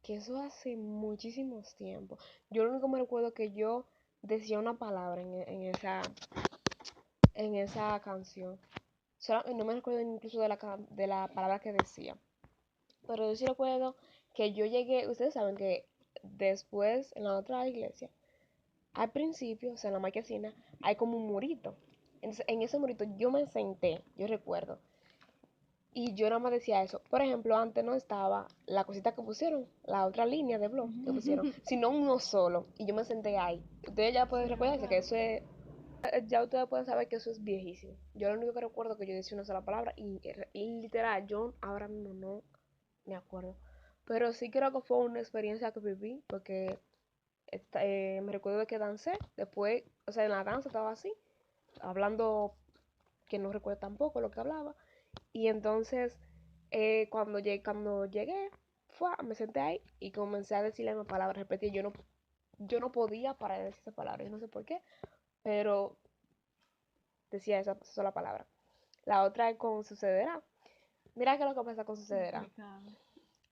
que eso hace muchísimos tiempos. Yo lo único que me recuerdo que yo decía una palabra en esa canción. No me recuerdo incluso de la palabra que decía. Pero yo sí recuerdo que yo llegué, ustedes saben que después en la otra iglesia, al principio, o sea, en la marquesina, hay como un murito. Entonces, en ese murito yo me senté, yo recuerdo, y yo nada más decía eso. Por ejemplo, antes no estaba la cosita que pusieron, la otra línea de blog que pusieron, sino uno solo, y yo me senté ahí. Ustedes ya pueden recordarse que eso es, ya ustedes pueden saber que eso es viejísimo. Yo lo único que recuerdo es que yo decía una sola palabra, y literal, yo ahora mismo no me acuerdo. Pero sí creo que fue una experiencia que viví, porque me recuerdo de que dancé, después, o sea, en la danza estaba así, hablando, que no recuerdo tampoco lo que hablaba, y entonces cuando llegué, me senté ahí y comencé a decirle una palabra, repetí, yo no podía parar de decir esa palabra, yo no sé por qué, pero decía esa sola palabra. La otra es con sucederá. Mira qué es lo que pasa con sucederá.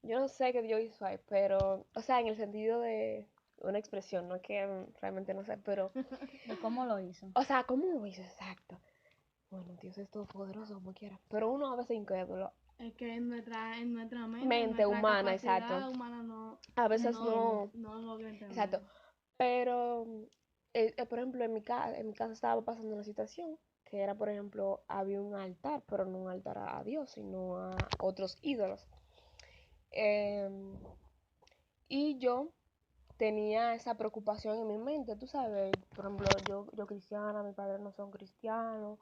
Yo no sé qué Dios hizo ahí, pero, o sea, en el sentido de una expresión, no que realmente no sé, pero, ¿De cómo lo hizo? o sea, ¿cómo lo hizo? Exacto. Bueno, Dios es todopoderoso como quiera, pero uno a veces incrédulo. Es que en nuestra mente, Mente nuestra humana, capacidad exacto. humana no, A veces no, no, no logra exacto. entenderlo. Pero, por ejemplo, en mi casa estaba pasando una situación que era, por ejemplo, había un altar, pero no un altar a Dios, sino a otros ídolos. Em, y yo tenía esa preocupación en mi mente, tú sabes, por ejemplo, yo cristiana, mis padres no son cristianos,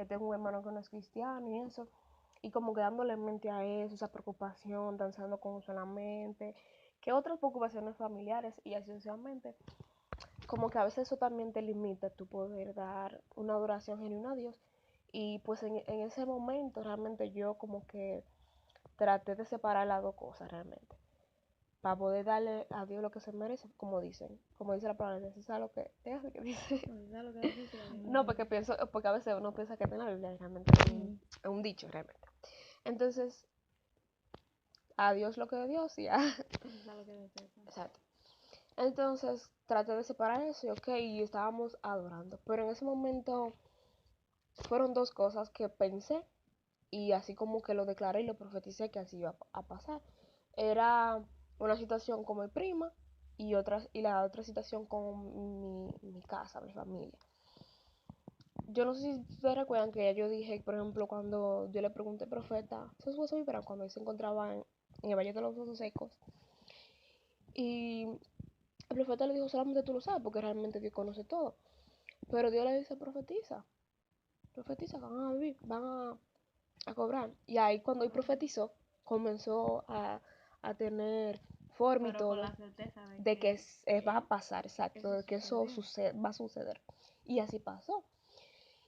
tengo un hermano que no es cristiano y eso, y como que dándole en mente a eso, esa preocupación, danzando con eso en la mente, que otras preocupaciones familiares y así sucesivamente, como que a veces eso también te limita tu poder dar una adoración genuina a Dios, y pues en ese momento realmente yo como que traté de separar las dos cosas realmente para poder darle a Dios lo que se merece, como dicen, como dice la palabra de Dios, ¿sabes lo que dice? ¿Sabes lo que dice la Biblia? No, porque a veces uno piensa que está en la Biblia, realmente es un dicho, realmente. Entonces, a Dios lo que de Dios y a... ¿Sabes lo que dice? Exacto. Entonces, traté de separar eso y ok, y estábamos adorando. Pero en ese momento fueron dos cosas que pensé y así como que lo declaré y lo profeticé que así iba a pasar. Era una situación con mi prima y la otra situación con mi casa, mi familia. Yo no sé si ustedes recuerdan que yo dije, por ejemplo, cuando yo le pregunté al profeta, eso fue muy verano, cuando él se encontraba en el Valle de los Huesos Secos, y el profeta le dijo, solamente tú lo sabes, porque realmente Dios conoce todo. Pero Dios le dice, profetiza, van a vivir, van a cobrar. Y ahí cuando él profetizó, comenzó a tener forma y Pero con todo la certeza de que va a pasar, exacto, eso de que eso va a suceder. Y así pasó.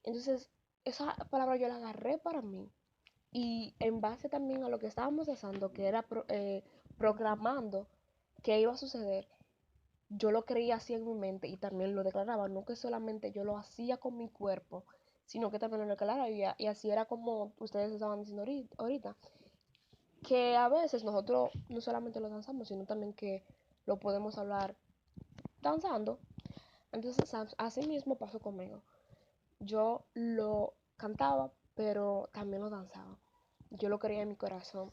Entonces, esa palabra yo la agarré para mí. Y en base también a lo que estábamos haciendo, que era proclamando que iba a suceder, yo lo creía así en mi mente y también lo declaraba, no que solamente yo lo hacía con mi cuerpo, sino que también lo declaraba y así era como ustedes estaban diciendo ahorita, que a veces nosotros no solamente lo danzamos, sino también que lo podemos hablar danzando. Entonces así mismo pasó conmigo. Yo lo cantaba, pero también lo danzaba. Yo lo quería en mi corazón.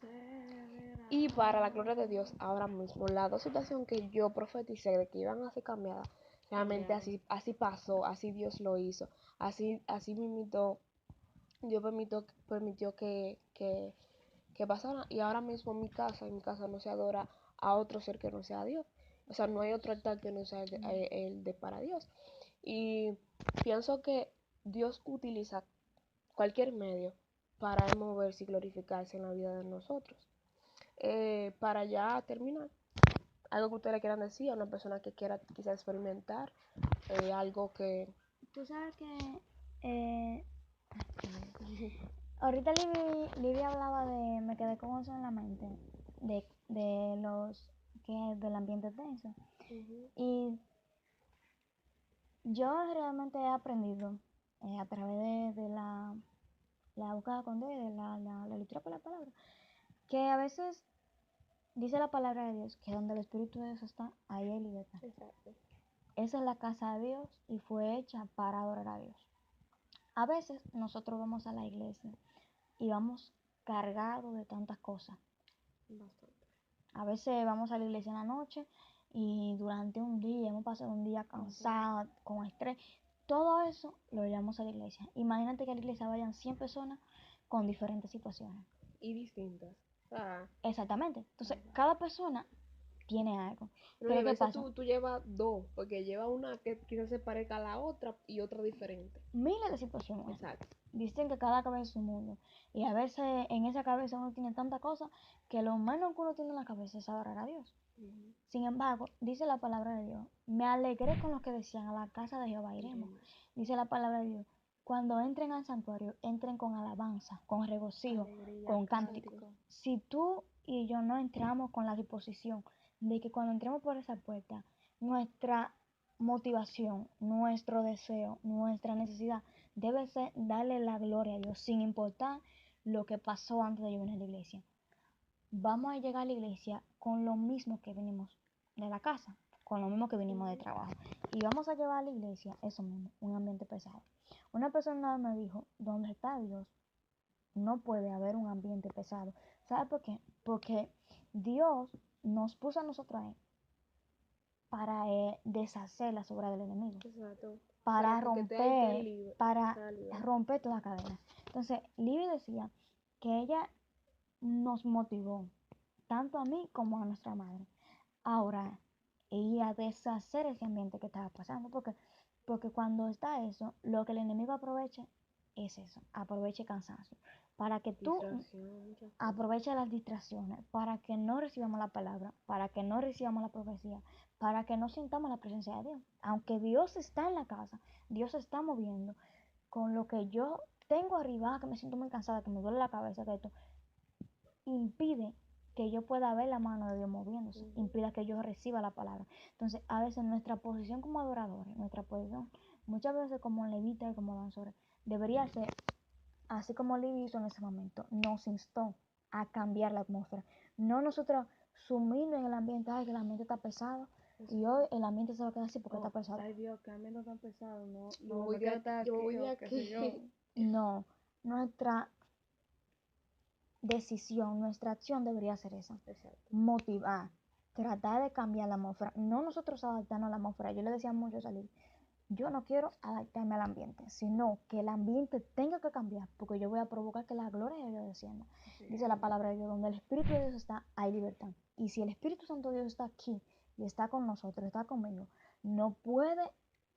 Y para la gloria de Dios, ahora mismo, la dos situaciones que yo profeticé de que iban a ser cambiadas, realmente así pasó, así Dios lo hizo, así mismito, Dios permitió que pasara. Y ahora mismo en mi casa no se adora a otro ser que no sea Dios. O sea, no hay otro altar que no sea el de para Dios. Y pienso que Dios utiliza cualquier medio para moverse y glorificarse en la vida de nosotros. Para ya terminar, algo que ustedes quieran decir a una persona que quiera quizás experimentar, algo que... Tú sabes que ahorita Livia hablaba de, me quedé con eso en la mente, de del ambiente tenso. Y yo realmente he aprendido a través de la búsqueda con Dios, de la lectura por la palabra, que a veces dice la palabra de Dios que donde el Espíritu de Dios está, ahí hay libertad. Exacto. Esa es la casa de Dios y fue hecha para adorar a Dios. A veces nosotros vamos a la iglesia y vamos cargados de tantas cosas. Bastante. A veces vamos a la iglesia en la noche y durante un día hemos pasado un día cansado, con estrés. Todo eso lo llevamos a la iglesia. Imagínate que a la iglesia vayan 100 personas con diferentes situaciones. Y distintas. Exactamente. Entonces, cada persona tiene algo. No, Pero y a ¿qué veces pasa? tú llevas dos, porque lleva una que quizás se parezca a la otra y otra diferente. Miles de situaciones. Exacto. Dicen que cada cabeza es un mundo. Y a veces en esa cabeza uno tiene tanta cosa que lo menos que uno tiene en la cabeza es adorar a Dios. Sin embargo, dice la palabra de Dios, me alegré con los que decían, a la casa de Jehová iremos. Dice la palabra de Dios, cuando entren al santuario, entren con alabanza, con regocijo, Alegría, con cántico. Si tú y yo no entramos con la disposición de que cuando entremos por esa puerta, nuestra motivación, nuestro deseo, nuestra necesidad debe ser darle la gloria a Dios, sin importar lo que pasó antes de yo venir a la iglesia. Vamos a llegar a la iglesia con lo mismo que venimos de la casa, con lo mismo que vinimos de trabajo. Y vamos a llevar a la iglesia eso mismo, un ambiente pesado. Una persona me dijo, ¿dónde está Dios? No puede haber un ambiente pesado. ¿Sabe por qué? Porque Dios nos puso a nosotros ahí para deshacer las obras del enemigo. Exacto. Para que te esté romper, libre, para sea libre. romper toda cadena. Entonces, Libby decía que ella nos motivó, tanto a mí como a nuestra madre, ahora y a deshacer ese ambiente que estaba pasando, porque cuando está eso, lo que el enemigo aprovecha es eso, aproveche cansancio, para que tú Distracción, muchas cosas. aproveches las distracciones, para que no recibamos la palabra, para que no recibamos la profecía, para que no sintamos la presencia de Dios. Aunque Dios está en la casa, Dios se está moviendo, con lo que yo tengo arriba, que me siento muy cansada, que me duele la cabeza, que esto impide que yo pueda ver la mano de Dios moviéndose, impida que yo reciba la palabra. Entonces, a veces nuestra posición como adoradores, nuestra posición, muchas veces como levita y como danzores, debería ser, así como Levi hizo en ese momento, nos instó a cambiar la atmósfera. No nosotros sumirnos en el ambiente, ay, que el ambiente está pesado, y hoy el ambiente se va a quedar así porque está pesado. Ay Dios, que ambiente tan pesado, no Yo voy de aquí, yo voy de qué sé yo. aquí. No, nuestra decisión, nuestra acción debería ser esa. Exacto. Motivar, tratar de cambiar la atmósfera, no nosotros adaptarnos a la atmósfera. Yo le decía mucho a salir, yo no quiero adaptarme al ambiente, sino que el ambiente tenga que cambiar, porque yo voy a provocar que la gloria de Dios descienda. Sí. Dice la palabra de Dios, donde el Espíritu de Dios está, hay libertad. Y si el Espíritu Santo de Dios está aquí y está con nosotros, está conmigo, no puede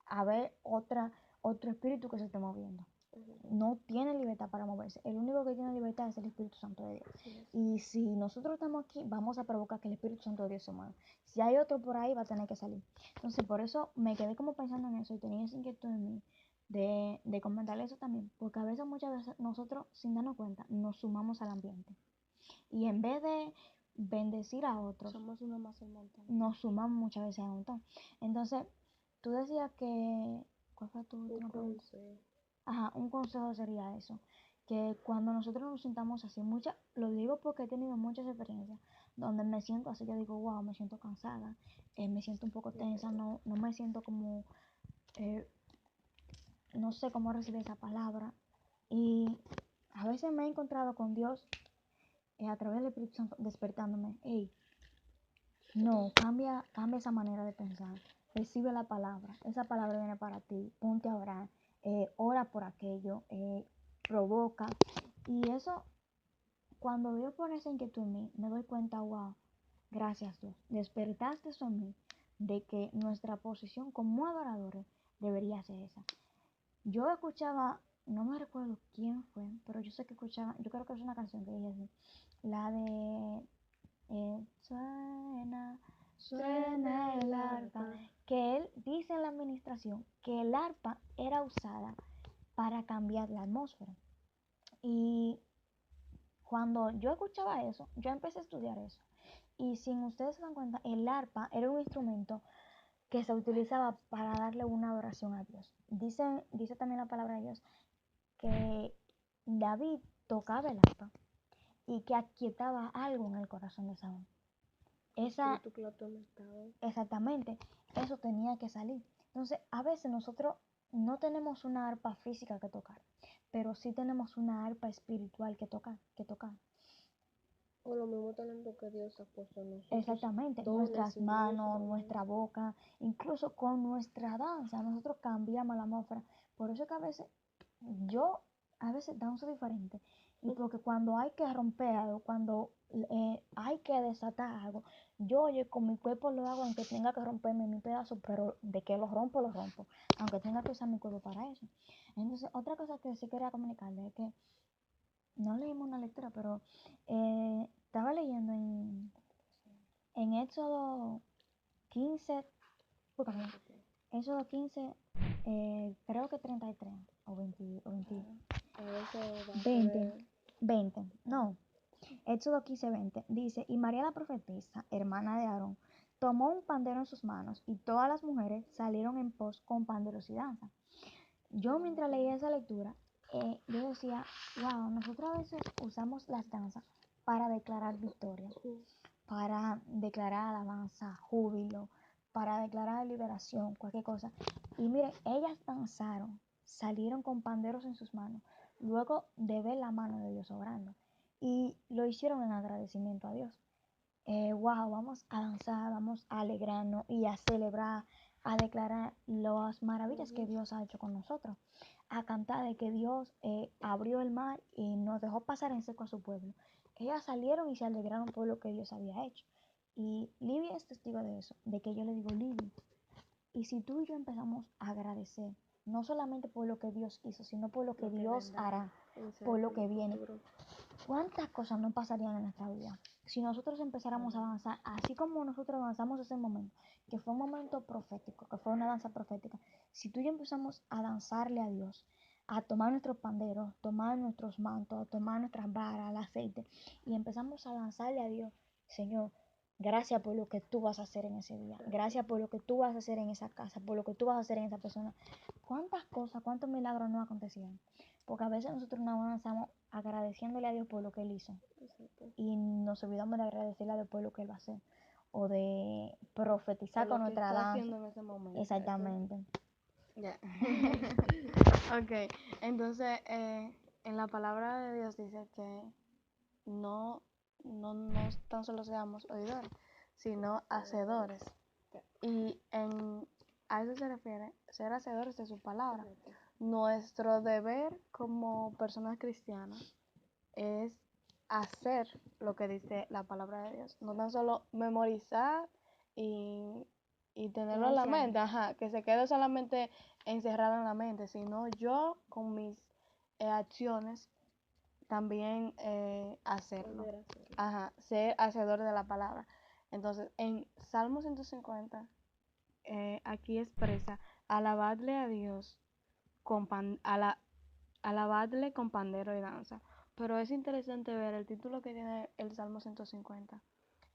haber otro espíritu que se esté moviendo. No tiene libertad para moverse. El único que tiene libertad es el Espíritu Santo de Dios. Sí. Y si nosotros estamos aquí, vamos a provocar que el Espíritu Santo de Dios se mueva. Si hay otro por ahí, va a tener que salir. Entonces, por eso me quedé como pensando en eso y tenía esa inquietud en mí de comentarle eso también. Porque a veces, muchas veces, nosotros, sin darnos cuenta, nos sumamos al ambiente. Y en vez de bendecir a otros, Somos una más el montón. nos sumamos muchas veces a un montón. Entonces, tú decías que... ¿Cuál fue tu última pregunta? Ajá, un consejo sería eso, que cuando nosotros nos sintamos así, lo digo porque he tenido muchas experiencias donde me siento así, yo digo, wow, me siento cansada, me siento un poco tensa, no me siento como, no sé cómo recibir esa palabra. Y a veces me he encontrado con Dios a través del Espíritu Santo despertándome, hey, no, cambia esa manera de pensar, recibe la palabra, esa palabra viene para ti, ponte a orar, ora por aquello, provoca. Y eso, cuando Dios pone esa inquietud en mí, me doy cuenta, wow, gracias Dios, despertaste eso en mí, de que nuestra posición como adoradores debería ser esa. Yo escuchaba, no me recuerdo quién fue, pero yo sé que escuchaba, yo creo que es una canción que dice así, la de suena el arpa, que él dice en la administración que el arpa era usada para cambiar la atmósfera. Y cuando yo escuchaba eso, yo empecé a estudiar eso. Y sin ustedes se dan cuenta, el arpa era un instrumento que se utilizaba para darle una adoración a Dios. Dice también la palabra de Dios que David tocaba el arpa y que aquietaba algo en el corazón de Saúl. Exactamente, eso tenía que salir. Entonces, a veces nosotros no tenemos una arpa física que tocar, pero sí tenemos una arpa espiritual que tocar. O lo mismo talento que Dios ha puesto en nosotros. Exactamente, nuestras manos, nuestra boca, incluso con nuestra danza, nosotros cambiamos la atmósfera. Por eso que a veces danzo diferente. Y porque cuando hay que romper algo, cuando hay que desatar algo, yo con mi cuerpo lo hago, aunque tenga que romperme mi pedazo, pero de que lo rompo, aunque tenga que usar mi cuerpo para eso. Entonces, otra cosa que sí quería comunicarles es que no leímos una lectura, pero estaba leyendo en Éxodo 15, Éxodo 15, creo que 33 o 20, no, Éxodo 15, 20, dice, y María la profetisa, hermana de Aarón, tomó un pandero en sus manos y todas las mujeres salieron en pos con panderos y danza. Yo mientras leía esa lectura, yo decía, wow, nosotros a veces usamos las danzas para declarar victoria, para declarar alabanza, júbilo, para declarar liberación, cualquier cosa. Y mire, ellas danzaron, salieron con panderos en sus manos, luego de ver la mano de Dios obrando. Y lo hicieron en agradecimiento a Dios. Wow, vamos a danzar, vamos a alegrarnos y a celebrar, a declarar las maravillas que Dios ha hecho con nosotros, a cantar de que Dios abrió el mar y nos dejó pasar en seco a su pueblo. Ellas salieron y se alegraron por lo que Dios había hecho. Y Libby es testigo de eso, de que yo le digo, Libby, y si tú y yo empezamos a agradecer, no solamente por lo que Dios hizo, sino por lo que Dios hará, por lo que viene, ¿cuántas cosas no pasarían en nuestra vida? Si nosotros empezáramos a avanzar, así como nosotros avanzamos ese momento, que fue un momento profético, que fue una danza profética, si tú y yo empezamos a danzarle a Dios, a tomar nuestros panderos, tomar nuestros mantos, tomar nuestras varas, el aceite, y empezamos a danzarle a Dios, Señor, gracias por lo que tú vas a hacer en ese día, gracias por lo que tú vas a hacer en esa casa, por lo que tú vas a hacer en esa persona. ¿Cuántas cosas, cuántos milagros no acontecían? Porque a veces nosotros no avanzamos agradeciéndole a Dios por lo que Él hizo. Exacto. Y nos olvidamos de agradecerle a Dios por lo que Él va a hacer. O de profetizar con nuestra danza. Haciendo en ese momento. Exactamente. Ya. Ok, entonces en la palabra de Dios dice que no tan solo seamos oidores, sino hacedores. Y a eso se refiere, ser hacedores de su palabra. Nuestro deber como personas cristianas es hacer lo que dice la palabra de Dios. No tan solo memorizar y tenerlo en la mente, que se quede solamente encerrado en la mente, sino yo con mis acciones también hacerlo. Ser hacedor de la palabra. Entonces, en Salmo 150, aquí expresa, alabadle a Dios alabadle con pandero y danza. Pero es interesante ver el título que tiene el Salmo 150.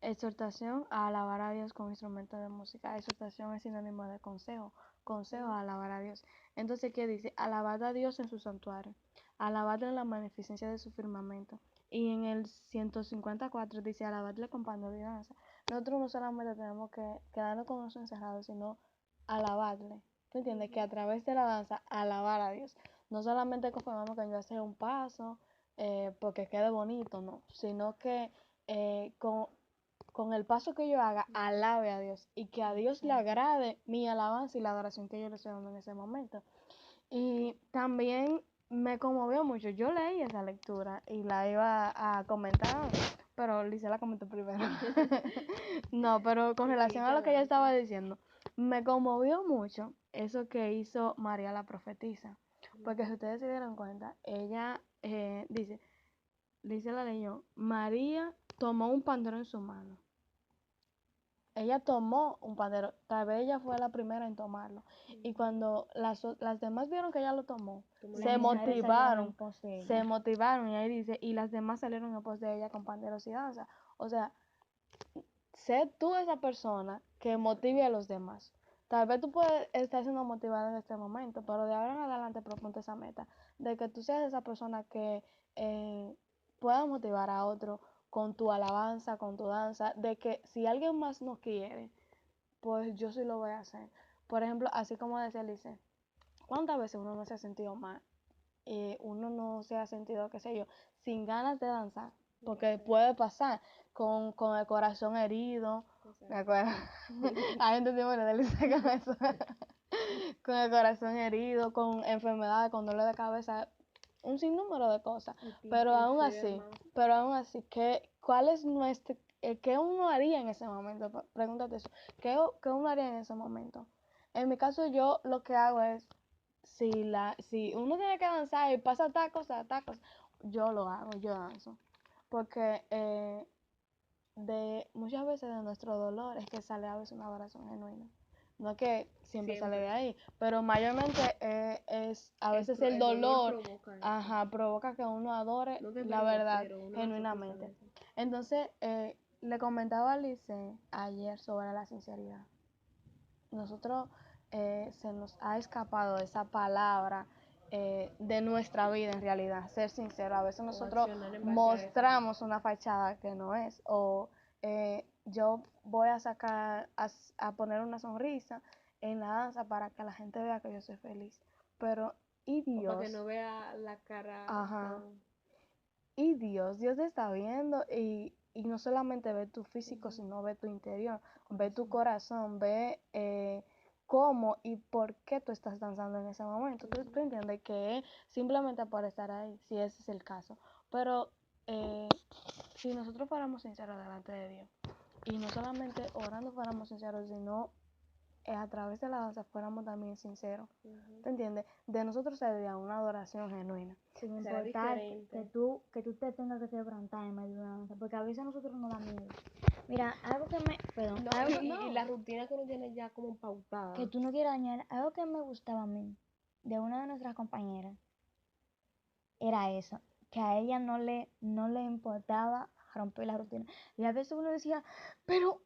Exhortación a alabar a Dios con instrumentos de música. Exhortación es sinónimo de consejo. Consejo a alabar a Dios. Entonces, ¿qué dice? Alabad a Dios en su santuario. Alabadle en la magnificencia de su firmamento. Y en el 154 dice, alabadle con pandero y danza. Nosotros no solamente tenemos que quedarnos con los encerrados, sino alabarle. ¿Tú entiendes? Que a través de la danza, alabar a Dios. No solamente conformamos con yo hacer un paso porque quede bonito, no. Sino que con el paso que yo haga, alabe a Dios. Y que a Dios le agrade mi alabanza y la adoración que yo le estoy dando en ese momento. Y también me conmovió mucho. Yo leí esa lectura y la iba a comentar, pero Lice la comentó primero. No, pero con relación a lo que ella estaba diciendo, me conmovió mucho eso que hizo María la profetisa. Porque si ustedes se dieron cuenta, ella dice la leyó, María tomó un pandero en su mano. Ella tomó un pandero, tal vez ella fue la primera en tomarlo. Y cuando las demás vieron que ella lo tomó, se motivaron, y ahí dice, y las demás salieron en pos de ella con panderos y danza. O sea, sé tú esa persona que motive a los demás. Tal vez tú puedes estar siendo motivada en este momento, pero de ahora en adelante proponte esa meta, de que tú seas esa persona que pueda motivar a otro con tu alabanza, con tu danza, de que si alguien más no quiere, pues yo sí lo voy a hacer. Por ejemplo, así como decía Lice, ¿cuántas veces uno no se ha sentido mal? Uno no se ha sentido, qué sé yo, sin ganas de danzar, porque puede pasar con el corazón herido, me acuerdo, hay gente que me Lice con eso, con el corazón herido, con enfermedades, con dolor de cabeza, un sinnúmero de cosas, pero aún así, ¿cuál es qué uno haría en ese momento? Pregúntate eso, ¿qué uno haría en ese momento? En mi caso, yo lo que hago es, si uno tiene que danzar y pasa tal cosa, yo lo hago, yo danzo, porque muchas veces de nuestro dolor es que sale a veces una adoración genuina. No es que siempre sale de ahí, pero mayormente es a veces el dolor provoca que uno adore la verdad genuinamente. Entonces, le comentaba a Lice ayer sobre la sinceridad. Nosotros se nos ha escapado esa palabra de nuestra vida en realidad, ser sincero. A veces nosotros mostramos una fachada que no es, o yo voy a a poner una sonrisa en la danza para que la gente vea que yo soy feliz. Pero, ¿y O para que Dios? no vea la cara Ajá. tan... Y Dios te está viendo y no solamente ve tu físico, sino ve tu interior, ve tu corazón, ve cómo y por qué tú estás danzando en ese momento. Tú entiendes que es simplemente por estar ahí, si ese es el caso. Pero si nosotros fuéramos sinceros delante de Dios, y no solamente orando fuéramos sinceros, sino a través de la danza fuéramos también sinceros, ¿te entiendes? De nosotros sería una adoración genuina. Sin Será importar diferente. que tú te tengas que quebrantar en medio de una danza, porque a veces a nosotros nos da miedo. Mira, algo que me, perdón, No, algo y la rutina que uno tiene ya como pautada. que tú no quieras dañar, algo que me gustaba a mí de una de nuestras compañeras era eso, que a ella no le importaba romper la rutina. Y a veces uno decía, pero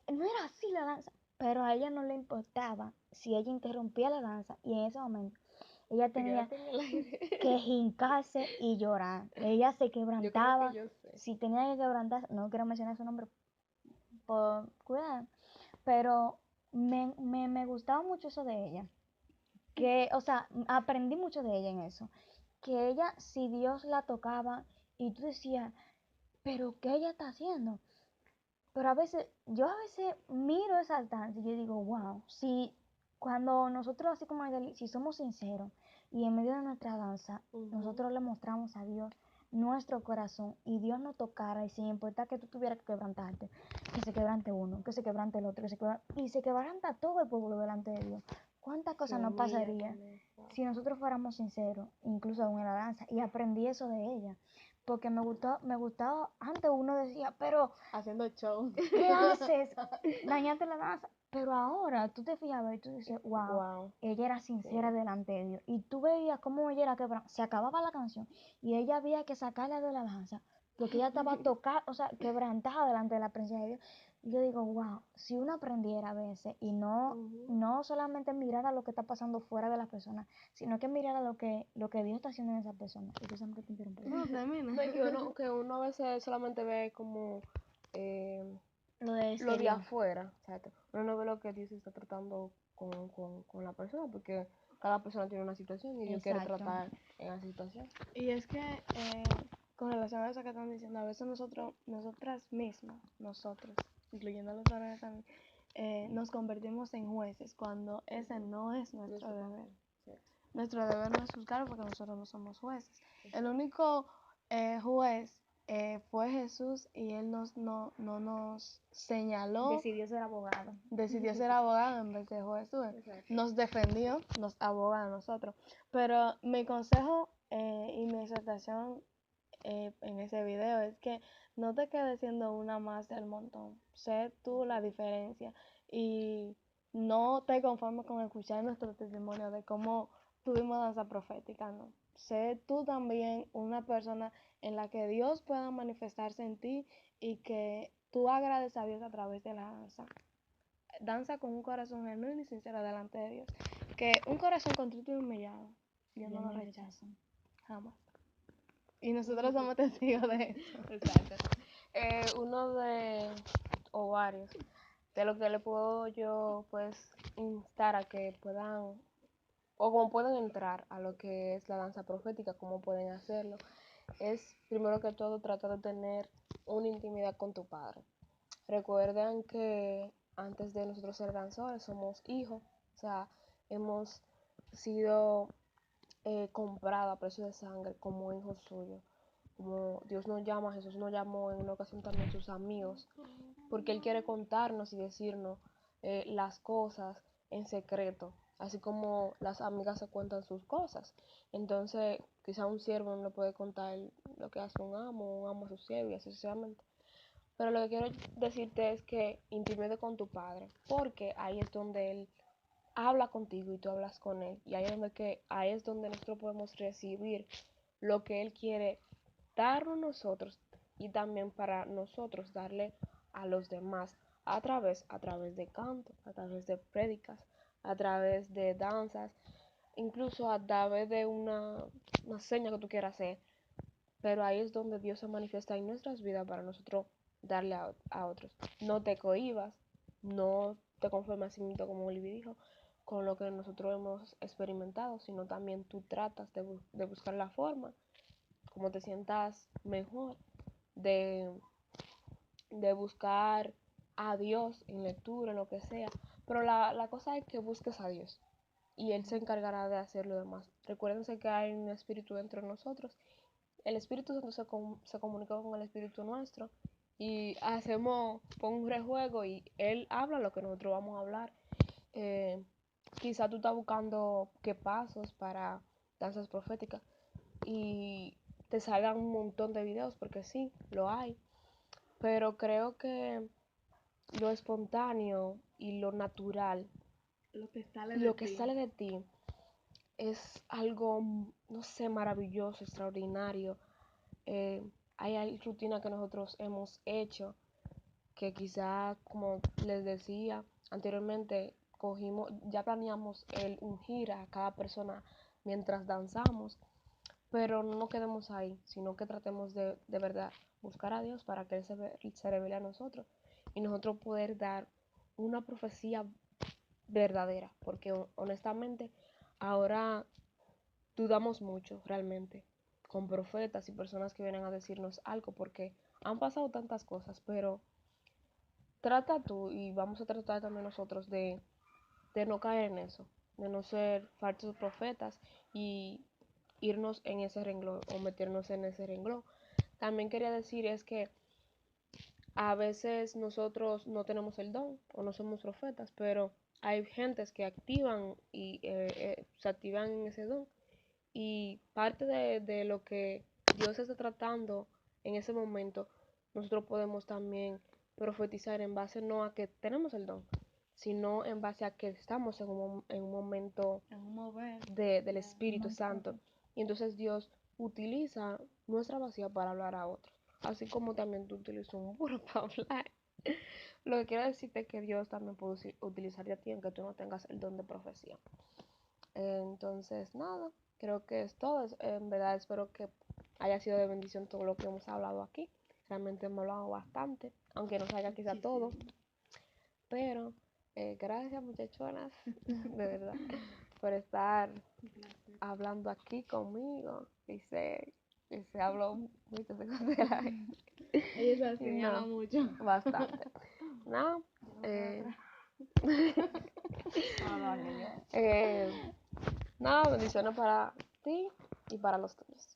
no era así la danza, pero a ella no le importaba si ella interrumpía la danza y en ese momento ella tenía Quédate en el aire. que jincarse y llorar. Ella se Yo creo quebrantaba, que yo sé. si tenía que quebrantarse, no quiero mencionar su nombre por cuidado, pero me gustaba mucho eso de ella, que, o sea, aprendí mucho de ella en eso, que ella, si Dios la tocaba y tú decías, pero ¿qué ella está haciendo? Pero yo a veces miro esas danzas y yo digo, wow, si cuando nosotros, así como si somos sinceros y en medio de nuestra danza, nosotros le mostramos a Dios nuestro corazón y Dios nos tocara y sin importar que tú tuvieras que quebrantarte, que se quebrante uno, que se quebrante el otro, y se quebranta todo el pueblo delante de Dios. ¿Cuántas cosas Se no humilla pasaría con eso. si nosotros fuéramos sinceros, incluso aún en la danza? Y aprendí eso de ella, porque me gustaba, antes uno decía, pero Haciendo show. ¿qué haces? Dañaste la danza. Pero ahora tú te fijabas y tú dices, wow, Wow. ella era sincera Sí. delante de Dios. Y tú veías cómo ella era quebrada. Se acababa la canción y ella había que sacarla de la danza porque ella estaba tocada, o sea, quebrantada delante de la presencia de Dios. Y yo digo, wow, si uno aprendiera a veces y no solamente mirar a lo que está pasando fuera de las personas, sino que mirar a lo que Dios está haciendo en esa persona. Y tú sabes que te interrumpí. No, termina. No, y que uno a veces solamente ve como eh, Lo de lo de exterior. afuera, exacto. Uno no ve lo que Dios está tratando con la persona, porque cada persona tiene una situación y Dios quiere Exacto. tratar en la situación. Y es que con relación a eso que están diciendo, a veces nosotras mismas, nosotros, incluyendo a los varones también, nos convertimos en jueces cuando ese no es nuestro deber. Sí. Nuestro deber no es juzgar porque nosotros no somos jueces. El único juez fue Jesús y él no nos señaló, Decidió ser abogado. decidió ser abogado en vez de juez. Exacto. Nos defendió, nos aboga a nosotros. Pero mi consejo y mi exhortación en ese video es que no te quedes siendo una más del montón. Sé tú la diferencia y no te conformes con escuchar nuestro testimonio de cómo tuvimos danza profética, no. Sé tú también una persona en la que Dios pueda manifestarse en ti y que tú agrades a Dios a través de la danza. Danza con un corazón genuino y sincero delante de Dios. Que un corazón contrito y humillado, Dios no lo rechaza. Jamás. Y nosotros somos testigos de eso. Exacto. Uno o varios, de lo que le puedo yo pues instar a que puedan, o como pueden entrar a lo que es la danza profética, cómo pueden hacerlo, es primero que todo tratar de tener una intimidad con tu padre. Recuerden que antes de nosotros ser danzadores somos hijos, o sea, hemos sido comprados a precio de sangre como hijos suyos. Como Dios nos llama, Jesús nos llamó en una ocasión también sus amigos, porque Él quiere contarnos y decirnos las cosas en secreto, así como las amigas se cuentan sus cosas. Entonces, quizá un siervo no le puede contar lo que hace un amo a su siervo y así sucesivamente. Pero lo que quiero decirte es que intimide con tu padre, porque ahí es donde Él habla contigo y tú hablas con Él. Y ahí es donde nosotros podemos recibir lo que Él quiere darnos nosotros y también para nosotros darle a los demás a través de canto, a través de prédicas, a través de danzas, incluso a través de una seña que tú quieras hacer. Pero ahí es donde Dios se manifiesta en nuestras vidas para nosotros darle a otros. No te cohibas, no te conformes así mismo, como Olivia dijo, con lo que nosotros hemos experimentado, sino también tú tratas de buscar la forma, como te sientas mejor, de, de buscar a Dios en lectura, en lo que sea. Pero la cosa es que busques a Dios y Él se encargará de hacer lo demás. Recuérdense que hay un espíritu dentro de nosotros. El Espíritu Santo se comunica con el Espíritu nuestro y hacemos un rejuego y Él habla lo que nosotros vamos a hablar. Quizá tú estás buscando qué pasos para danzas proféticas y te salgan un montón de videos, porque sí, lo hay. Pero creo que lo espontáneo y lo natural, Lo que sale lo de que ti. sale de ti, es algo, no sé, maravilloso, extraordinario. Hay rutinas que nosotros hemos hecho que quizá, como les decía anteriormente, ya planeamos el ungir a cada persona mientras danzamos, pero no nos quedemos ahí, sino que tratemos de verdad buscar a Dios para que Él se revele a nosotros y nosotros poder dar una profecía verdadera, porque honestamente ahora dudamos mucho realmente con profetas y personas que vienen a decirnos algo, porque han pasado tantas cosas, pero trata tú y vamos a tratar también nosotros de no caer en eso, de no ser falsos profetas y irnos en ese renglón o meternos en ese renglón. También quería decir es que a veces nosotros no tenemos el don o no somos profetas, pero hay gentes que activan y se activan en ese don. Y parte de lo que Dios está tratando en ese momento, nosotros podemos también profetizar en base no a que tenemos el don, sino en base a que estamos en un momento En un mover. del Espíritu Santo. Y entonces Dios utiliza nuestra vacía para hablar a otros, así como también tú utilizas un burro para hablar. Lo que quiero decirte es que Dios también puede utilizarte a ti aunque tú no tengas el don de profecía. Entonces, nada, creo que es todo. En verdad espero que haya sido de bendición todo lo que hemos hablado aquí. Realmente hemos hablado bastante, aunque no salga quizá todo. Pero gracias muchachonas, de verdad, por estar hablando aquí conmigo. Y se habló mucho de cosas. Ella se No, habla mucho. bastante. No, No, dale, ya. nada, bendiciones para ti y para los tuyos.